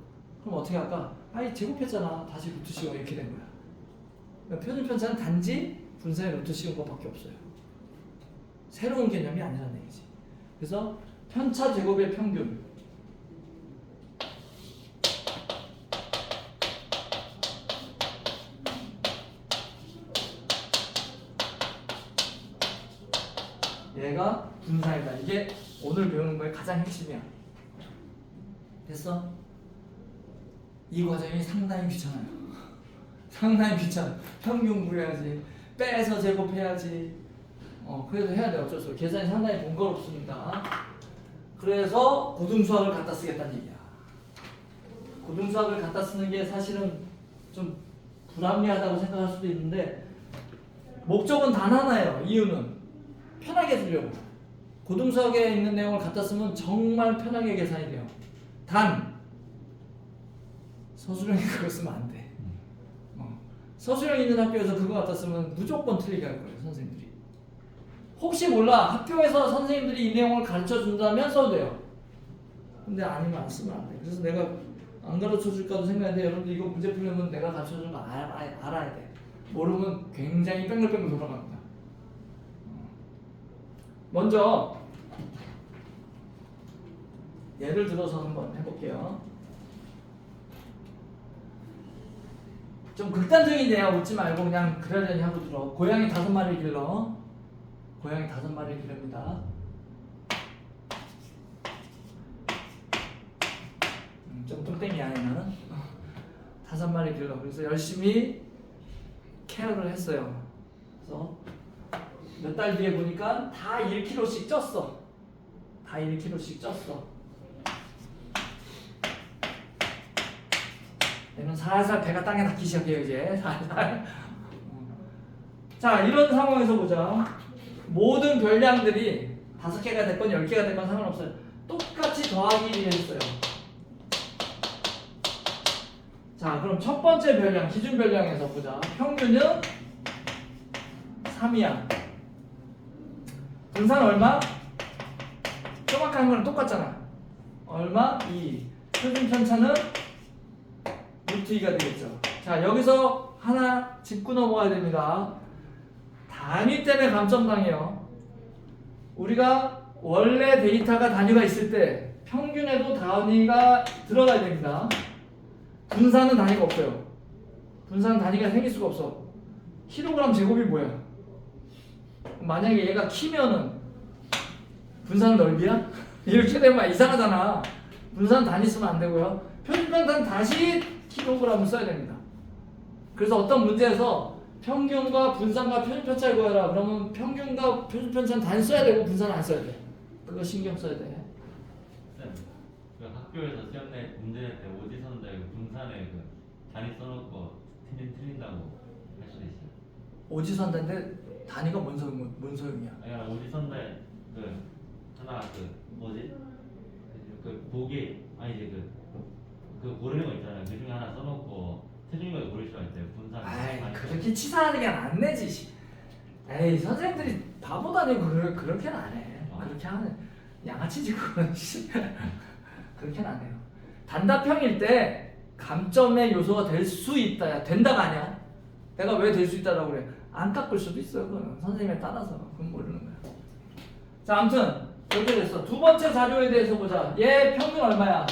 그럼 어떻게 할까? 아이 제곱했잖아. 다시 루트 씌워 이렇게 된 거야. 그러니까 표준 편차는 단지 분사에 루트 씌운 것밖에 없어요. 새로운 개념이 아니라는 얘기지. 그래서 편차 제곱의 평균. 얘가 분사이다. 이게 오늘 배우는 거의 가장 핵심이야. 됐어? 이 과정이 상당히 귀찮아요. 상당히 귀찮아. 평균 구해야지. 빼서 제곱해야지. 그래도 해야 돼. 어쩔 수 없어. 계산이 상당히 번거롭습니다. 그래서 고등수학을 갖다 쓰겠다는 얘기야. 고등수학을 갖다 쓰는 게 사실은 좀 불합리하다고 생각할 수도 있는데 목적은 단 하나예요. 이유는 편하게 쓰려고. 고등수학에 있는 내용을 갖다 쓰면 정말 편하게 계산이 돼요. 단 서술형이 그걸 쓰면 안 돼. 서술형 있는 학교에서 그거 갖다 쓰면 무조건 틀리게 할 거예요, 선생님들이. 혹시 몰라 학교에서 선생님들이 이 내용을 가르쳐 준다면 써도 돼요. 근데 아니면 안 쓰면 안 돼. 그래서 내가 안 가르쳐 줄까도 생각했는데 여러분들 이거 문제 풀려면 내가 가르쳐 주는 거 알아야 돼. 모르면 굉장히 뺑글뺑글 돌아갑니다. 먼저 예를 들어서 한번 해볼게요. 좀 극단적인데요. 웃지 말고 그냥 그러려니 하고 들어. 고양이 5마리 길러. 고양이 5마리 기릅니다. 좀 뚱땡이야 얘는. 5마리 길러. 그래서 열심히 케어를 했어요. 그래서 몇 달 뒤에 보니까 다 1kg씩 쪘어. 다 1kg씩 쪘어. 얘는 살살 배가 땅에 닿기 시작해요 이제. 살살. 자, 이런 상황에서 보자. 모든 별량들이 5개가 됐건 10개가 됐건 상관없어요. 똑같이 더하기 1을 했어요. 자, 그럼 첫 번째 별량, 기준 별량에서 보자. 평균은 3이야. 분산 얼마? 정확한 거랑 똑같잖아. 얼마? 2. 표준 편차는 루트 2가 되겠죠. 자, 여기서 하나 짚고 넘어가야 됩니다. 단위 때문에 감점당해요. 우리가 원래 데이터가 단위가 있을 때 평균에도 단위가 들어가야 됩니다. 분산은 단위가 없어요. 분산은 단위가 생길 수가 없어. 킬로그램 제곱이 뭐야? 만약에 얘가 키면은 분산은 넓이야? 이렇게 되면 이상하잖아. 분산 단위 쓰면 안 되고요. 표준편차는 다시 킬로그램을 써야 됩니다. 그래서 어떤 문제에서 평균과 분산과 표준편차를 구해라. 그러면 평균과 표준편차는 단위 써야 되고 분산은 안 써야 돼. 그거 신경 써야 돼. 쌤, 그 학교에서 시험 낼 문제 낼 때 오지선들 분산에 그 단위 써놓고 틀린다고 할 수도 있어요. 오지선다인데 단위가 뭔 소용이야? 아니 오지선들 그 하나 그 뭐지? 그 보기 아니지 그 고르는 거 있잖아요. 그 중에 하나 써놓고 틀린 거 고를 수가 있대요. 분산. 아이, 그렇게 치사하게 안 내지. 에이, 선생님들이 바보도 아니고 그렇게는 안 해. 그렇게 하는 양아치지 그건. 그렇게는 안 해요. 단답형일 때 감점의 요소가 될 수 있다. 야, 된다가 아니야. 내가 왜 될 수 있다라고 그래? 안 깎을 수도 있어요. 그건 선생님에 따라서. 그건 모르는 거야. 자, 아무튼 이렇게 됐어. 두 번째 자료에 대해서 보자. 얘 평균 얼마야?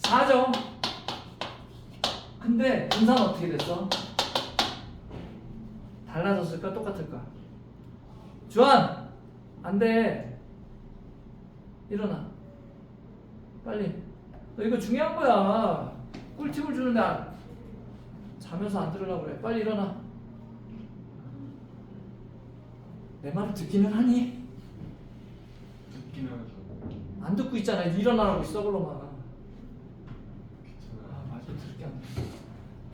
4죠. 근데 분산 어떻게 됐어? 달라졌을까? 똑같을까? 주한! 안 돼. 일어나. 빨리. 너 이거 중요한 거야. 꿀팁을 주는데 자면서 안 들으려고 그래. 빨리 일어나. 내 말을 듣기는 하니? 듣긴 하죠. 안 듣고 있잖아. 일어나라고 썩을로만. 귀찮아. 맞아. 들게 안 돼.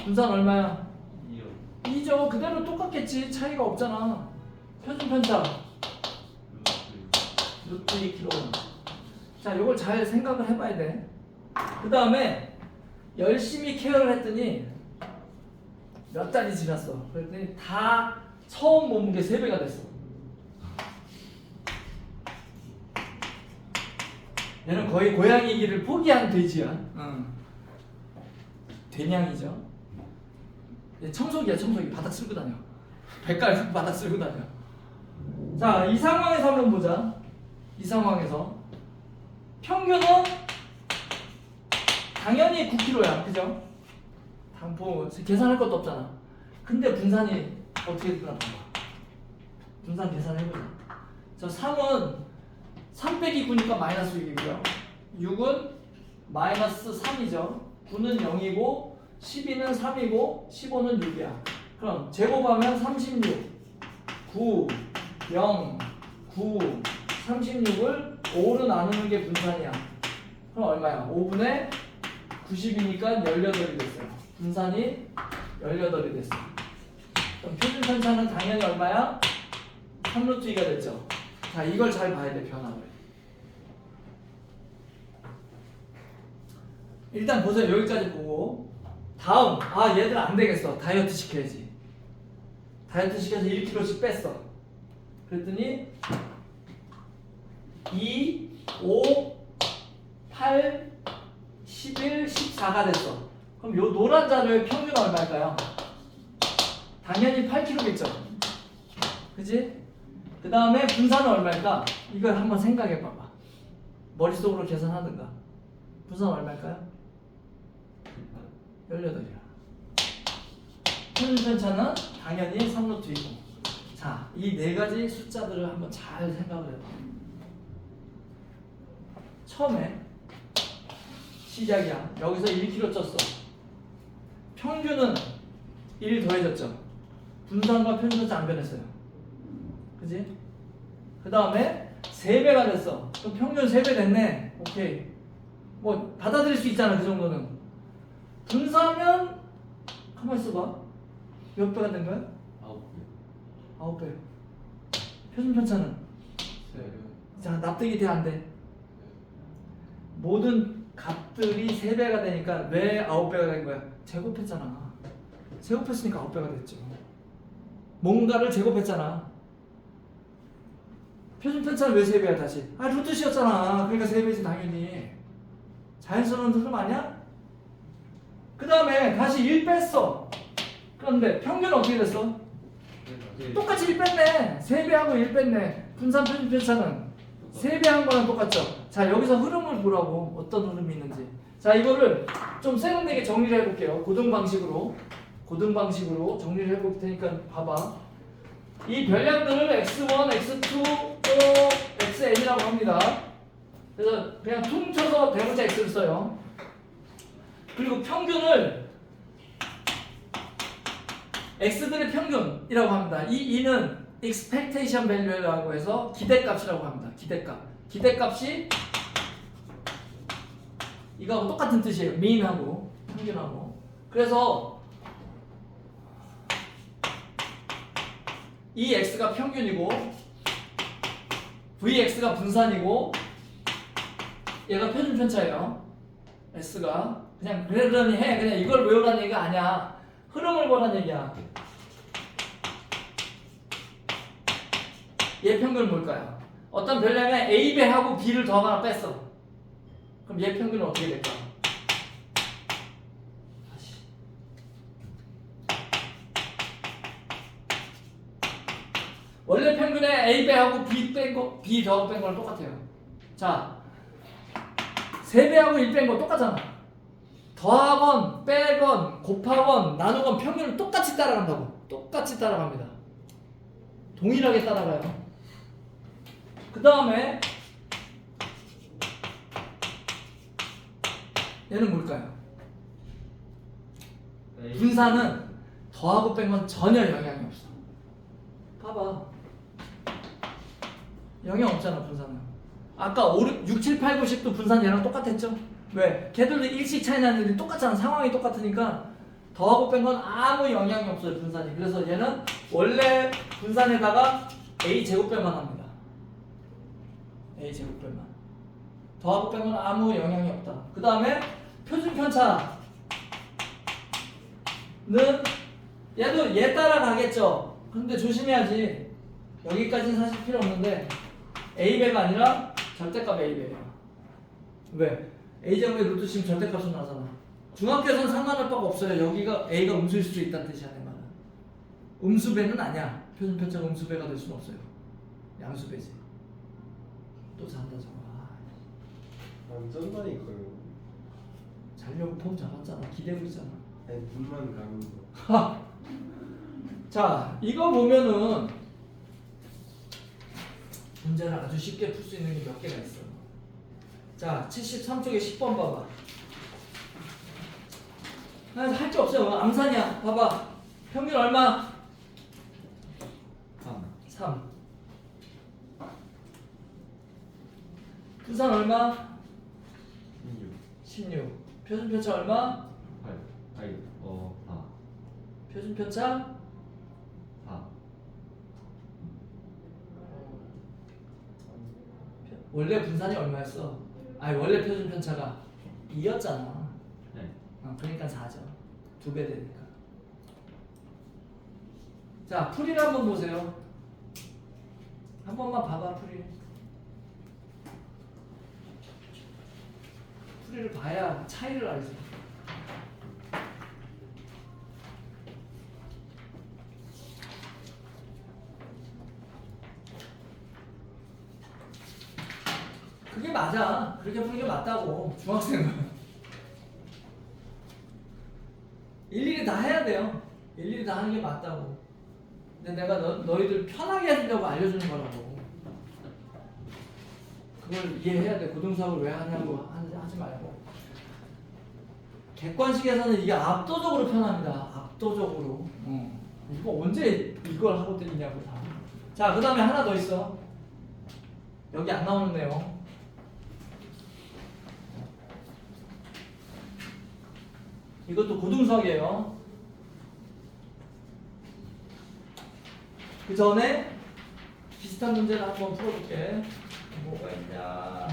분산 얼마야? 2요. 2죠. 그대로 똑같겠지. 차이가 없잖아. 표준 편차. 루트 2kg. 자, 이걸 잘 생각을 해봐야 돼. 그 다음에 열심히 케어를 했더니 몇 달이 지났어. 그랬더니 다 처음 몸무게 3배가 됐어. 얘는 거의 고양이기를 포기한 돼지야. 돼냥이죠. 얘 청소기야, 청소기. 바닥 쓸고 다녀. 백갈 바닥 쓸고 다녀. 자, 이 상황에서 한번 보자. 이 상황에서 평균은 당연히 9kg야, 그죠? 당포 계산할 것도 없잖아. 근데 분산이 어떻게 되나 봐봐. 분산 계산해보자. 저 3은 3 빼기 9니까 마이너스 6이고요. 6은 마이너스 3이죠. 9는 0이고 12는 3이고 15는 6이야. 그럼 제곱하면 36, 9, 0, 9, 36을 5로 나누는 게 분산이야. 그럼 얼마야? 5분의 90이니까 18이 됐어요. 분산이 18이 됐어. 그럼 표준 편차는 당연히 얼마야? 3루트 2가 됐죠. 자, 이걸 잘 봐야 돼, 변화를. 일단 보세요. 여기까지 보고 다음, 얘들 안 되겠어. 다이어트 시켜야지. 다이어트 시켜서 1kg씩 뺐어. 그랬더니 2, 5, 8, 11, 14가 됐어. 그럼 요 노란 자료의 평균은 얼마일까요? 당연히 8kg겠죠. 그치? 그 다음에 분산은 얼마일까? 이걸 한번 생각해 봐봐. 머릿속으로 계산하든가. 분산은 얼마일까요? 18이야. 표준 편차는 당연히 3루트이고. 자, 이 네 가지 숫자들을 한번 잘 생각을 해봐. 처음에 시작이야. 여기서 1kg 쪘어. 평균은 1 더해졌죠. 분산과 표준 편차 안 변했어요. 그지? 그 다음에 3배가 됐어. 그럼 평균 3배 됐네. 오케이. 뭐 받아들일 수 있잖아. 그 정도는. 분산하면 가만 있어봐. 몇 배가 된 거야? 9배. 9배. 표준 편차는? 네. 자, 납득이 돼, 안 돼? 모든 값들이 3배가 되니까 왜 9배가 된 거야? 제곱했잖아. 제곱했으니까 9배가 됐죠. 뭔가를 제곱했잖아. 표준 편차는 왜 3배야 다시? 루트시였잖아. 그러니까 3배지 당연히. 자연스러운 흐름 아니야? 그 다음에 다시 1 뺐어. 그런데 평균은 어떻게 됐어? 똑같이 1 뺐네. 3배하고 1 뺐네. 분산 표준 편차는 3배 한 거랑 똑같죠. 자, 여기서 흐름을 보라고. 어떤 흐름이 있는지. 자, 이거를 좀 세련되게 정리를 해볼게요. 고등방식으로 정리를 해볼 테니까 봐봐. 이 별량들을 x1, x2, 또 xn이라고 합니다. 그래서 그냥 퉁쳐서 대문자 x를 써요. 그리고 평균을 x들의 평균이라고 합니다. 이 2는 expectation value라고 해서 기대값이라고 합니다. 기대값이 이거하고 똑같은 뜻이에요. mean하고 평균하고. 그래서 이 x가 평균이고 vx가 분산이고 얘가 표준 편차예요. s가 그냥 그러려니 해. 그냥 이걸 외우라는 얘기가 아니야. 흐름을 보라는 얘기야. 얘 평균은 뭘까요? 어떤 별량에 a배하고 b를 더하거나 뺐어. 그럼 얘 평균은 어떻게 될까? 다시. 원래 평균에 a배하고 b 더하고 뺀 거랑 똑같아요. 자, 3배하고 1 뺀 거 똑같잖아. 더하건 빼건 곱하건 나누건 평균을 똑같이 따라간다고. 똑같이 따라갑니다. 동일하게 따라가요. 그 다음에 얘는 뭘까요? 분산은 더하고 뺀 건 전혀 영향이 없어. 봐봐. 영향 없잖아, 분산은. 아까 6, 7, 8, 9, 10도 분산 얘랑 똑같았죠? 왜? 걔들도 일씩 차이 나는데 똑같잖아. 상황이 똑같으니까 더하고 뺀 건 아무 영향이 없어요, 분산이. 그래서 얘는 원래 분산에다가 a제곱배만 합니다. a제곱배만. 더하고 뺀 건 아무 영향이 없다. 그 다음에 표준 편차는 얘도 얘 따라가겠죠. 근데 조심해야지. 여기까지는 사실 필요 없는데 a배가 아니라 절대값 a배예요. 왜? a제곱의 루트 씌면 절대값으로 나잖아. 중학교에서는 상관할 바가 없어요. 여기가 a가 음수일 수도 있다는 뜻이야 내 말은. 음수배는 아니야. 표준 편차가 음수배가 될 수는 없어요. 양수배지. 또 잔다 저거. 안 쩐다니까요. 자려고 폼 잡았잖아. 기대고 있잖아. 아니 눈만 감은 거. 자, 이거 보면은 문제를 아주 쉽게 풀 수 있는 게 몇 개가 있어. 자, 73쪽에 10번 봐봐. 할 게 없어요. 암산이야. 봐봐. 평균 얼마? 3. 분산 얼마? 16. 표준 편차 얼마? 8 아니 4 표준 편차 4 원래 분산이 얼마였어? 아니 원래 표준 편차가 2였잖아. 네. 그러니까 4죠. 2배 되니까. 자, 풀이를 한번 보세요. 한 번만 봐봐, 풀이. 풀이를 봐야 차이를 알지. 그게 맞아. 그렇게 푸는 게 맞다고. 중학생은. 일일이 다 해야 돼요. 일일이 다 하는 게 맞다고. 근데 내가 너희들 편하게 하려고 알려주는 거라고. 그걸 이해해야 돼. 고등수학을 왜 하냐고 하지 말고. 객관식에서는 이게 압도적으로 편합니다. 압도적으로. 이거 언제 이걸 하고 때리냐고 다. 자, 그 다음에 하나 더 있어. 여기 안 나오는 내용. 이것도 고등수학이에요. 그 전에 비슷한 문제를 한번 풀어볼게. 뭐가 있냐?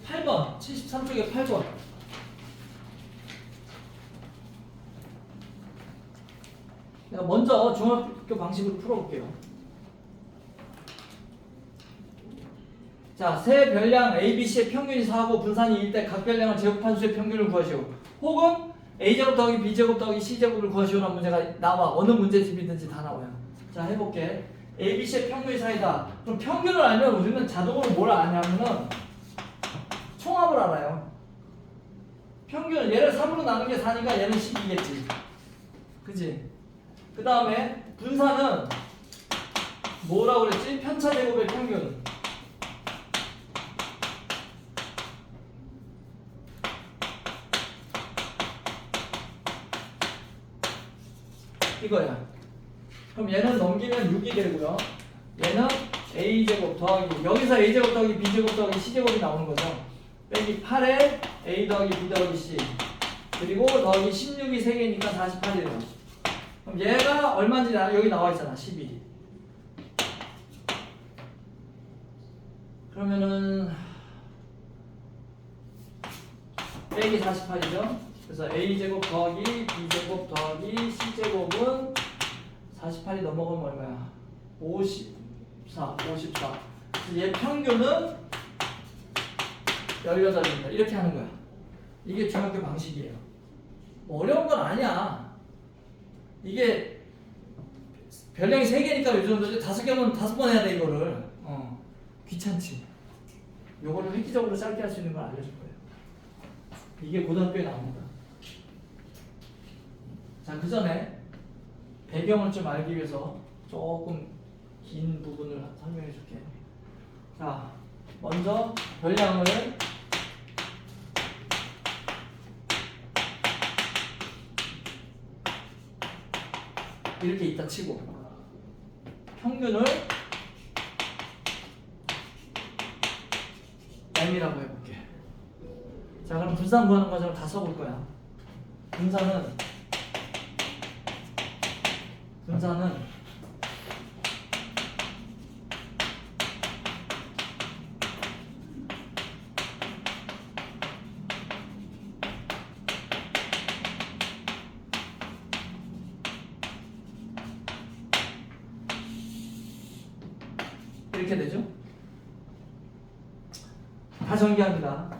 8번, 73쪽에 8번. 내가 먼저 중학교 방식으로 풀어볼게요. 자, 세 별량 A, B, C의 평균이 4고 분산이 1 때 각 별량을 제곱한 수의 평균을 구하시오. 혹은 A제곱 더하기 B제곱 더하기 C제곱을 구하시오라는 문제가 나와. 어느 문제집이든지 다 나와요. 자, 해볼게. A, B, C의 평균이 4이다. 그럼 평균을 알면 우리는 자동으로 뭘 아냐면은 총합을 알아요. 평균, 얘를 3으로 나눈 게 4니까 얘는 12겠지. 그지? 그 다음에 분산은 뭐라고 그랬지? 편차제곱의 평균. 이거야. 그럼 얘는 넘기면 6이 되고요. 얘는 A제곱 더하기, 여기서 A제곱 더하기 B제곱 더하기 C제곱이 나오는 거죠. 빼기 8에 A 더하기 B 더하기 C, 그리고 더하기 16이 3개니까 48이에요. 그럼 얘가 얼마인지 여기 나와 있잖아. 12. 그러면은 빼기 48이죠. 그래서 A제곱 더하기 B제곱 더하기 C제곱은 48이 넘어가면 얼마야? 54. 그래서 얘 평균은 18입니다. 이렇게 하는 거야. 이게 중학교 방식이에요. 뭐 어려운 건 아니야. 이게 별량이 3개니까 요 정도지. 5개면 5번 해야 돼 이거를. 귀찮지. 요거를 획기적으로 짧게 할 수 있는 걸 알려줄 거예요. 이게 고등학교에 나옵니다. 자, 그 전에 배경을 좀 알기 위해서 조금 긴 부분을 설명해 줄게. 자, 먼저 별량을 이렇게 있다 치고 평균을 M이라고 해볼게. 자, 그럼 분산 구하는 과정을 다 써볼 거야. 분산은 이렇게 되죠. 다 전개합니다.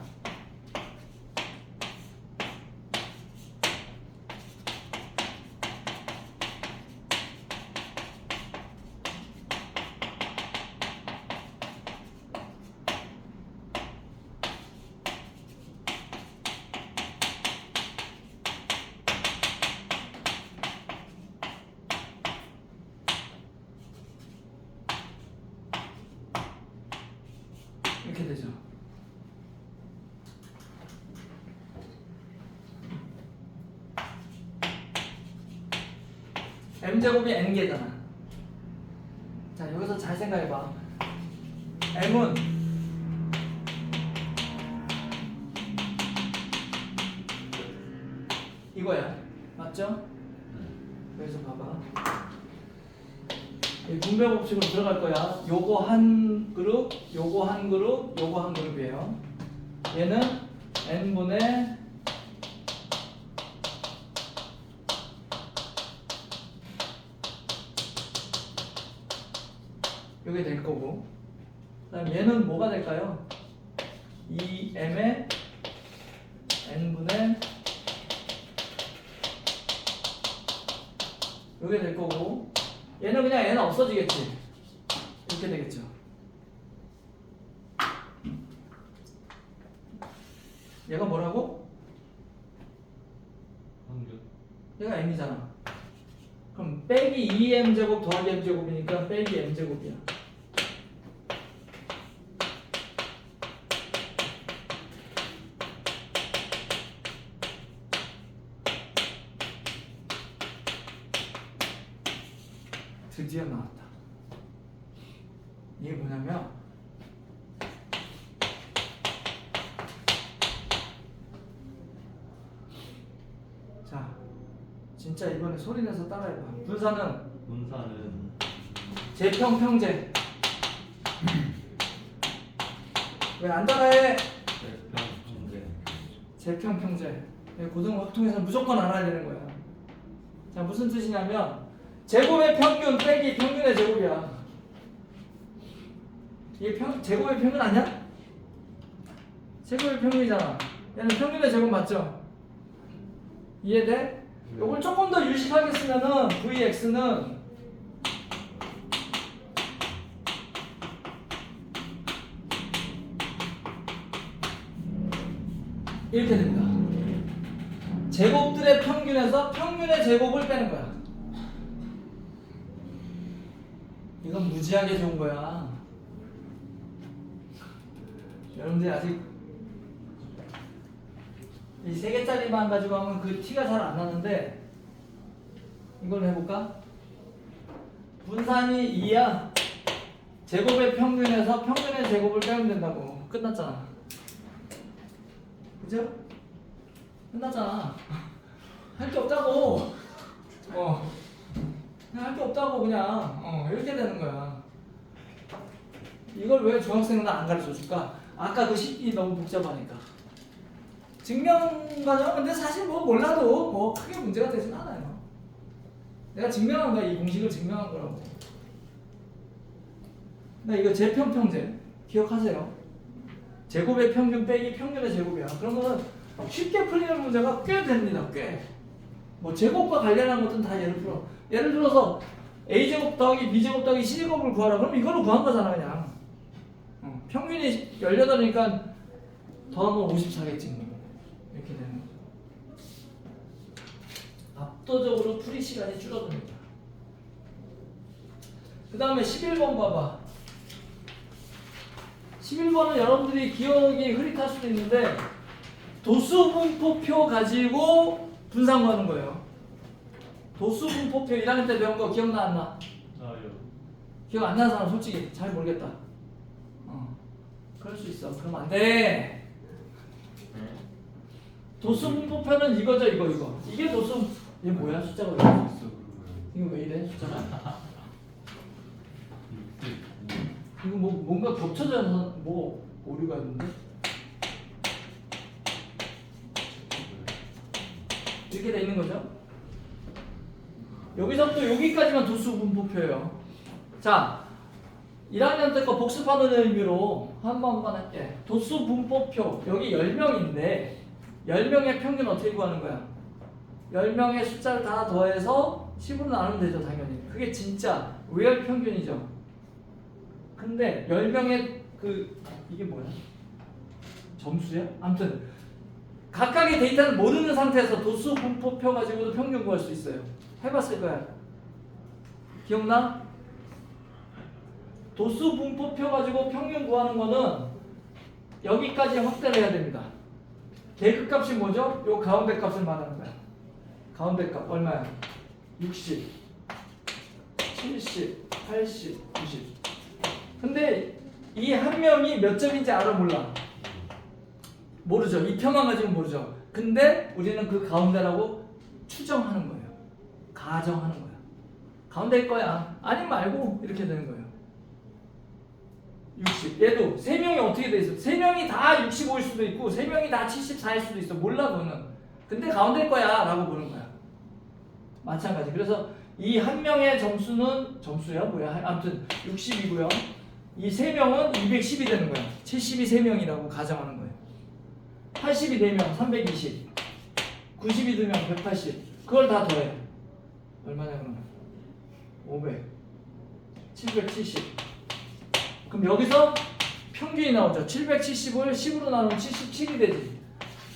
이렇게 되죠. m제곱이 n개잖아. 자, 여기서 잘 생각해봐. m은 이거야. 맞죠? 여기서 봐봐. 이 분배 법칙으로 들어갈 거야. 요거 한 그룹, 요거 한 그룹, 요거 한 그룹이에요. 얘는 n분의 요게 될 거고, 그다음 얘는 뭐가 될까요? 2m의 n분의 요게 될 거고, 얘는 그냥 얘는 없어지겠지. 이렇게 되겠죠. 얘가 뭐라고? 확률. 얘가 m이잖아. 그럼 빼기 2m제곱 더하기 m제곱이니까 빼기 m제곱이야. 드디어 나왔다. 이게 뭐냐면 자, 진짜 이번에 소리내서 따라해봐. 분사는 분사는 제평평제. 왜 안 따라해? 제평평제. 제평평제. 고등 확통에서는 무조건 알아야 되는 거야. 자, 무슨 뜻이냐면 제곱의 평균 빼기 평균의 제곱이야. 이게 제곱의 평균 아니야? 제곱의 평균이잖아. 얘는 평균의 제곱 맞죠? 이해돼? 요걸 조금 더 유식하게 쓰면은 Vx는 이렇게 됩니다. 제곱들의 평균에서 평균의 제곱을 빼는 거야. 이건 무지하게 좋은 거야. 여러분들이 아직 이 3개짜리만 가지고 하면 그 티가 잘 안 나는데, 이걸로 해볼까? 분산이 2야. 제곱의 평균에서 평균의 제곱을 빼면 된다고. 끝났잖아. 그죠? 끝났잖아. 할 게 없다고. 그냥 할 게 없다고. 그냥 이렇게 되는 거야. 이걸 왜 중학생은 안 가르쳐 줄까? 아까 그 식이 너무 복잡하니까. 증명 과정, 근데 사실 뭐 몰라도 뭐 크게 문제가 되진 않아요. 내가 증명한 거야. 이 공식을 증명한 거라고. 나 이거 제평평제 기억하세요. 제곱의 평균 빼기 평균의 제곱이야. 그러면 쉽게 풀리는 문제가 꽤 됩니다. 꽤. 뭐 제곱과 관련한 것은 다 예를 들어. 예를 들어서 a제곱 더하기 b제곱 더하기 c제곱을 구하라. 그럼 이걸로 구한 거잖아 그냥. 평균이 18이니까 더하면 54겠지. 이렇게 되는 거죠. 압도적으로 풀이 시간이 줄어듭니다. 그 다음에 11번 봐봐. 11번은 여러분들이 기억이 흐릿할 수도 있는데 도수분포표 가지고 분산 구하는 거예요. 도수분포표 1학년 때 배운 거 기억나 안 나? 나요. 기억 안 나는 사람 솔직히 잘 모르겠다. 그럴 수 있어. 그럼 안 돼. 도수분포표는 이거죠, 이거. 이게 도수. 이게 뭐야? 숫자가 왜 이래? 이거 왜 이래? 숫자가? 이거 뭐 뭔가 겹쳐져서 뭐 오류가 있는데? 이렇게 돼 있는 거죠. 여기서부터 여기까지만 도수분포표예요. 자, 1학년 때 거 복습하는 의미로 한 번만 할게. 도수 분포표 여기 10명인데 10명의 평균 어떻게 구하는 거야? 10명의 숫자를 다 더해서 10으로 나누면 되죠, 당연히. 그게 진짜 리얼 평균이죠. 근데 10명의 이게 뭐야? 점수야? 아무튼 각각의 데이터를 모르는 상태에서 도수 분포표 가지고도 평균 구할 수 있어요. 해봤을 거야. 기억나? 도수 분포표 가지고 평균 구하는 거는 여기까지 확대를 해야 됩니다. 계급값이 뭐죠? 요 가운데 값을 말하는 거야. 가운데 값 얼마야? 60, 70, 80, 90. 근데 이 한 명이 몇 점인지 알아 몰라? 모르죠. 이 표만 가지고 모르죠. 근데 우리는 그 가운데라고 추정하는 거예요. 가정하는 거야. 가운데일 거야. 아니 말고 이렇게 되는 거예요. 60. 얘도 3명이 어떻게 돼 있어? 3명이 다 65일 수도 있고 3명이 다 74일 수도 있어. 몰라 너는. 근데 가운데일 거야 라고 보는 거야. 마찬가지. 그래서 이 한 명의 점수는 점수야 뭐야? 아무튼 60이고요. 이 3명은 210이 되는 거야. 70이 3명이라고 가정하는 거예요. 80이 4명 320. 90이 2명 180. 그걸 다 더해. 얼마냐 그러면? 500. 770. 그럼 여기서 평균이 나오죠. 770을 10으로 나누면 77이 되지.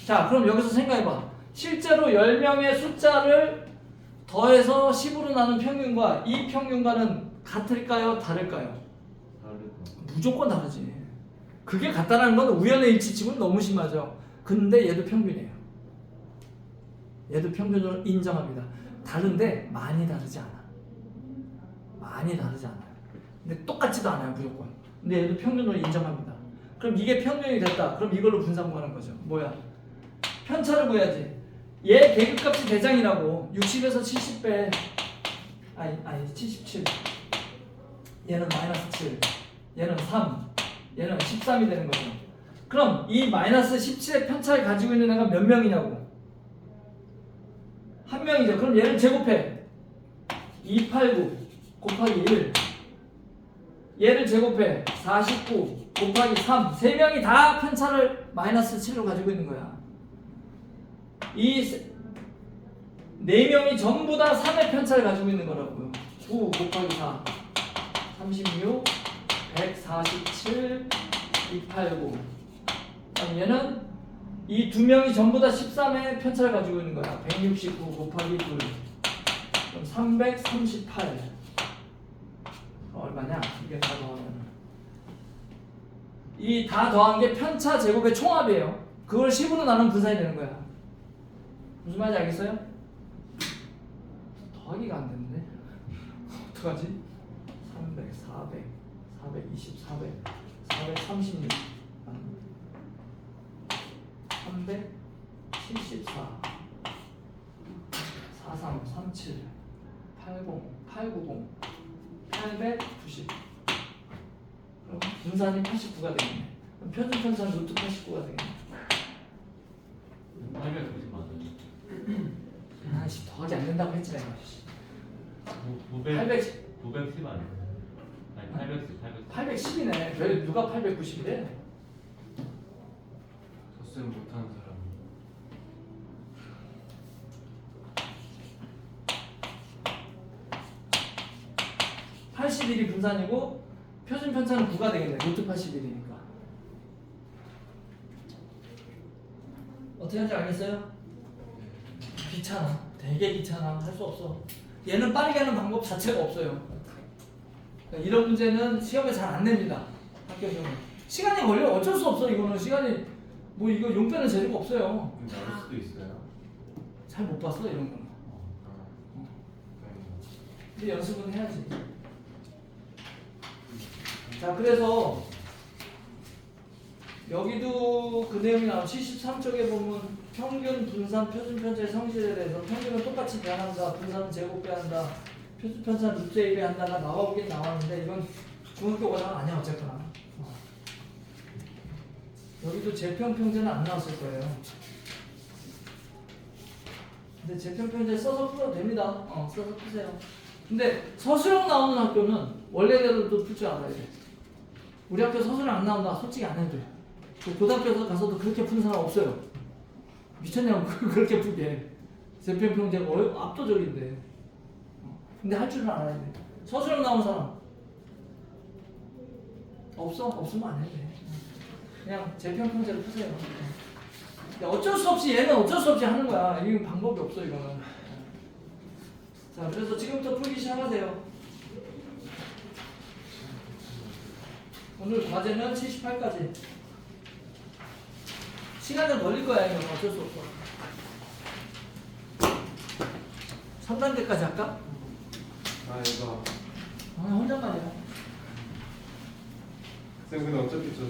자, 그럼 여기서 생각해봐. 실제로 10명의 숫자를 더해서 10으로 나눈 평균과 이 평균과는 같을까요? 다를까요? 다를 거. 무조건 다르지. 그게 같다는 건 우연의 일치치고는 너무 심하죠. 근데 얘도 평균이에요. 얘도 평균으로 인정합니다. 다른데 많이 다르지 않아. 많이 다르지 않아요. 근데 똑같지도 않아요, 무조건. 근데 얘도 평균으로 인정합니다. 그럼 이게 평균이 됐다. 그럼 이걸로 분산 구하는 거죠. 뭐야? 편차를 구해야지. 얘 계급값이 대장이라고 60에서 70 빼. 아니 77. 얘는 마이너스 7. 얘는 3. 얘는 13이 되는 거죠. 그럼 이 마이너스 17의 편차를 가지고 있는 애가 몇 명이냐고? 한 명이죠. 그럼 얘를 제곱해. 289 곱하기 1. 얘를 제곱해. 49 곱하기 3. 세 명이 다 편차를 마이너스 7로 가지고 있는 거야. 이 네 명이 전부 다 3의 편차를 가지고 있는 거라고요. 9 곱하기 4. 36 147 289. 얘는 이 두 명이 전부 다 13의 편차를 가지고 있는 거야. 169 곱하기 2. 그럼 338. 얼마냐? 이게 다 더하면. 이 다 더한 게 편차 제곱의 총합이에요. 그걸 10으로 나누면 분산이 되는 거야. 무슨 말인지 알겠어요? 더하기가 안 되는데? 어떡하지? 300, 400, 420, 400, 436. 374 43 37 80 890 890. 그럼 분산이 89가 되겠네. 그럼 표준 편차는 루트 89가 되겠네. 890 맞아요. 아씨 더하기 안 된다고 했지 내가. 910 아니에요? 아니 810 810이네. 왜 누가 890이래? 덧셈 못하는 사람. 81이 분산이고 표준 편차는 9가 되겠네. 루트 81이니까. 어떻게 하는지 알겠어요? 귀찮아. 되게 귀찮아. 할 수 없어. 얘는 빠르게 하는 방법 자체가 없어요. 그러니까 이런 문제는 시험에 잘 안 냅니다. 학교에서는. 시간이 걸려. 어쩔 수 없어. 이거는 시간이 뭐 이거 용 빼는 재료가 없어요. 나올 수도 있어요. 잘 못 봤어 이런 거는. 근데 연습은 해야지. 자, 그래서 여기도 그 내용이 나와. 73쪽에 보면 평균, 분산, 표준 편차의 성질에 대해서 평균은 똑같이 배한다, 분산은 제곱 배한다, 표준 편차는 루트 A 배한다가 나오긴 나왔는데 이건 중학교 과정은 아니야 어쨌거나. 여기도 재평평제는 안 나왔을 거예요. 근데 재평평제 써서 풀어도 됩니다. 써서 푸세요. 근데 서술형 나오는 학교는 원래대로도 풀 줄 알아야 돼. 우리 학교 서술형 안 나온다. 솔직히 안 해도 돼. 그 고등학교 가서도 그렇게 푸는 사람 없어요. 미쳤냐고 그렇게 풀게. 재편평제가 압도적인데. 근데 할 줄은 알아야 돼. 서술형 나오는 사람 없어? 없으면 안 해도 돼. 그냥 재편평제를 푸세요. 어쩔 수 없이 얘는 어쩔 수 없이 하는 거야. 이건 방법이 없어 이거는. 자, 그래서 지금부터 풀기 시작하세요. 오늘 과제는 78까지. 시간은 걸릴 거야 이건 어쩔 수 없어. 3단계까지 할까? 아 이거 혼잣말이야. 쌤 근데 어차피 저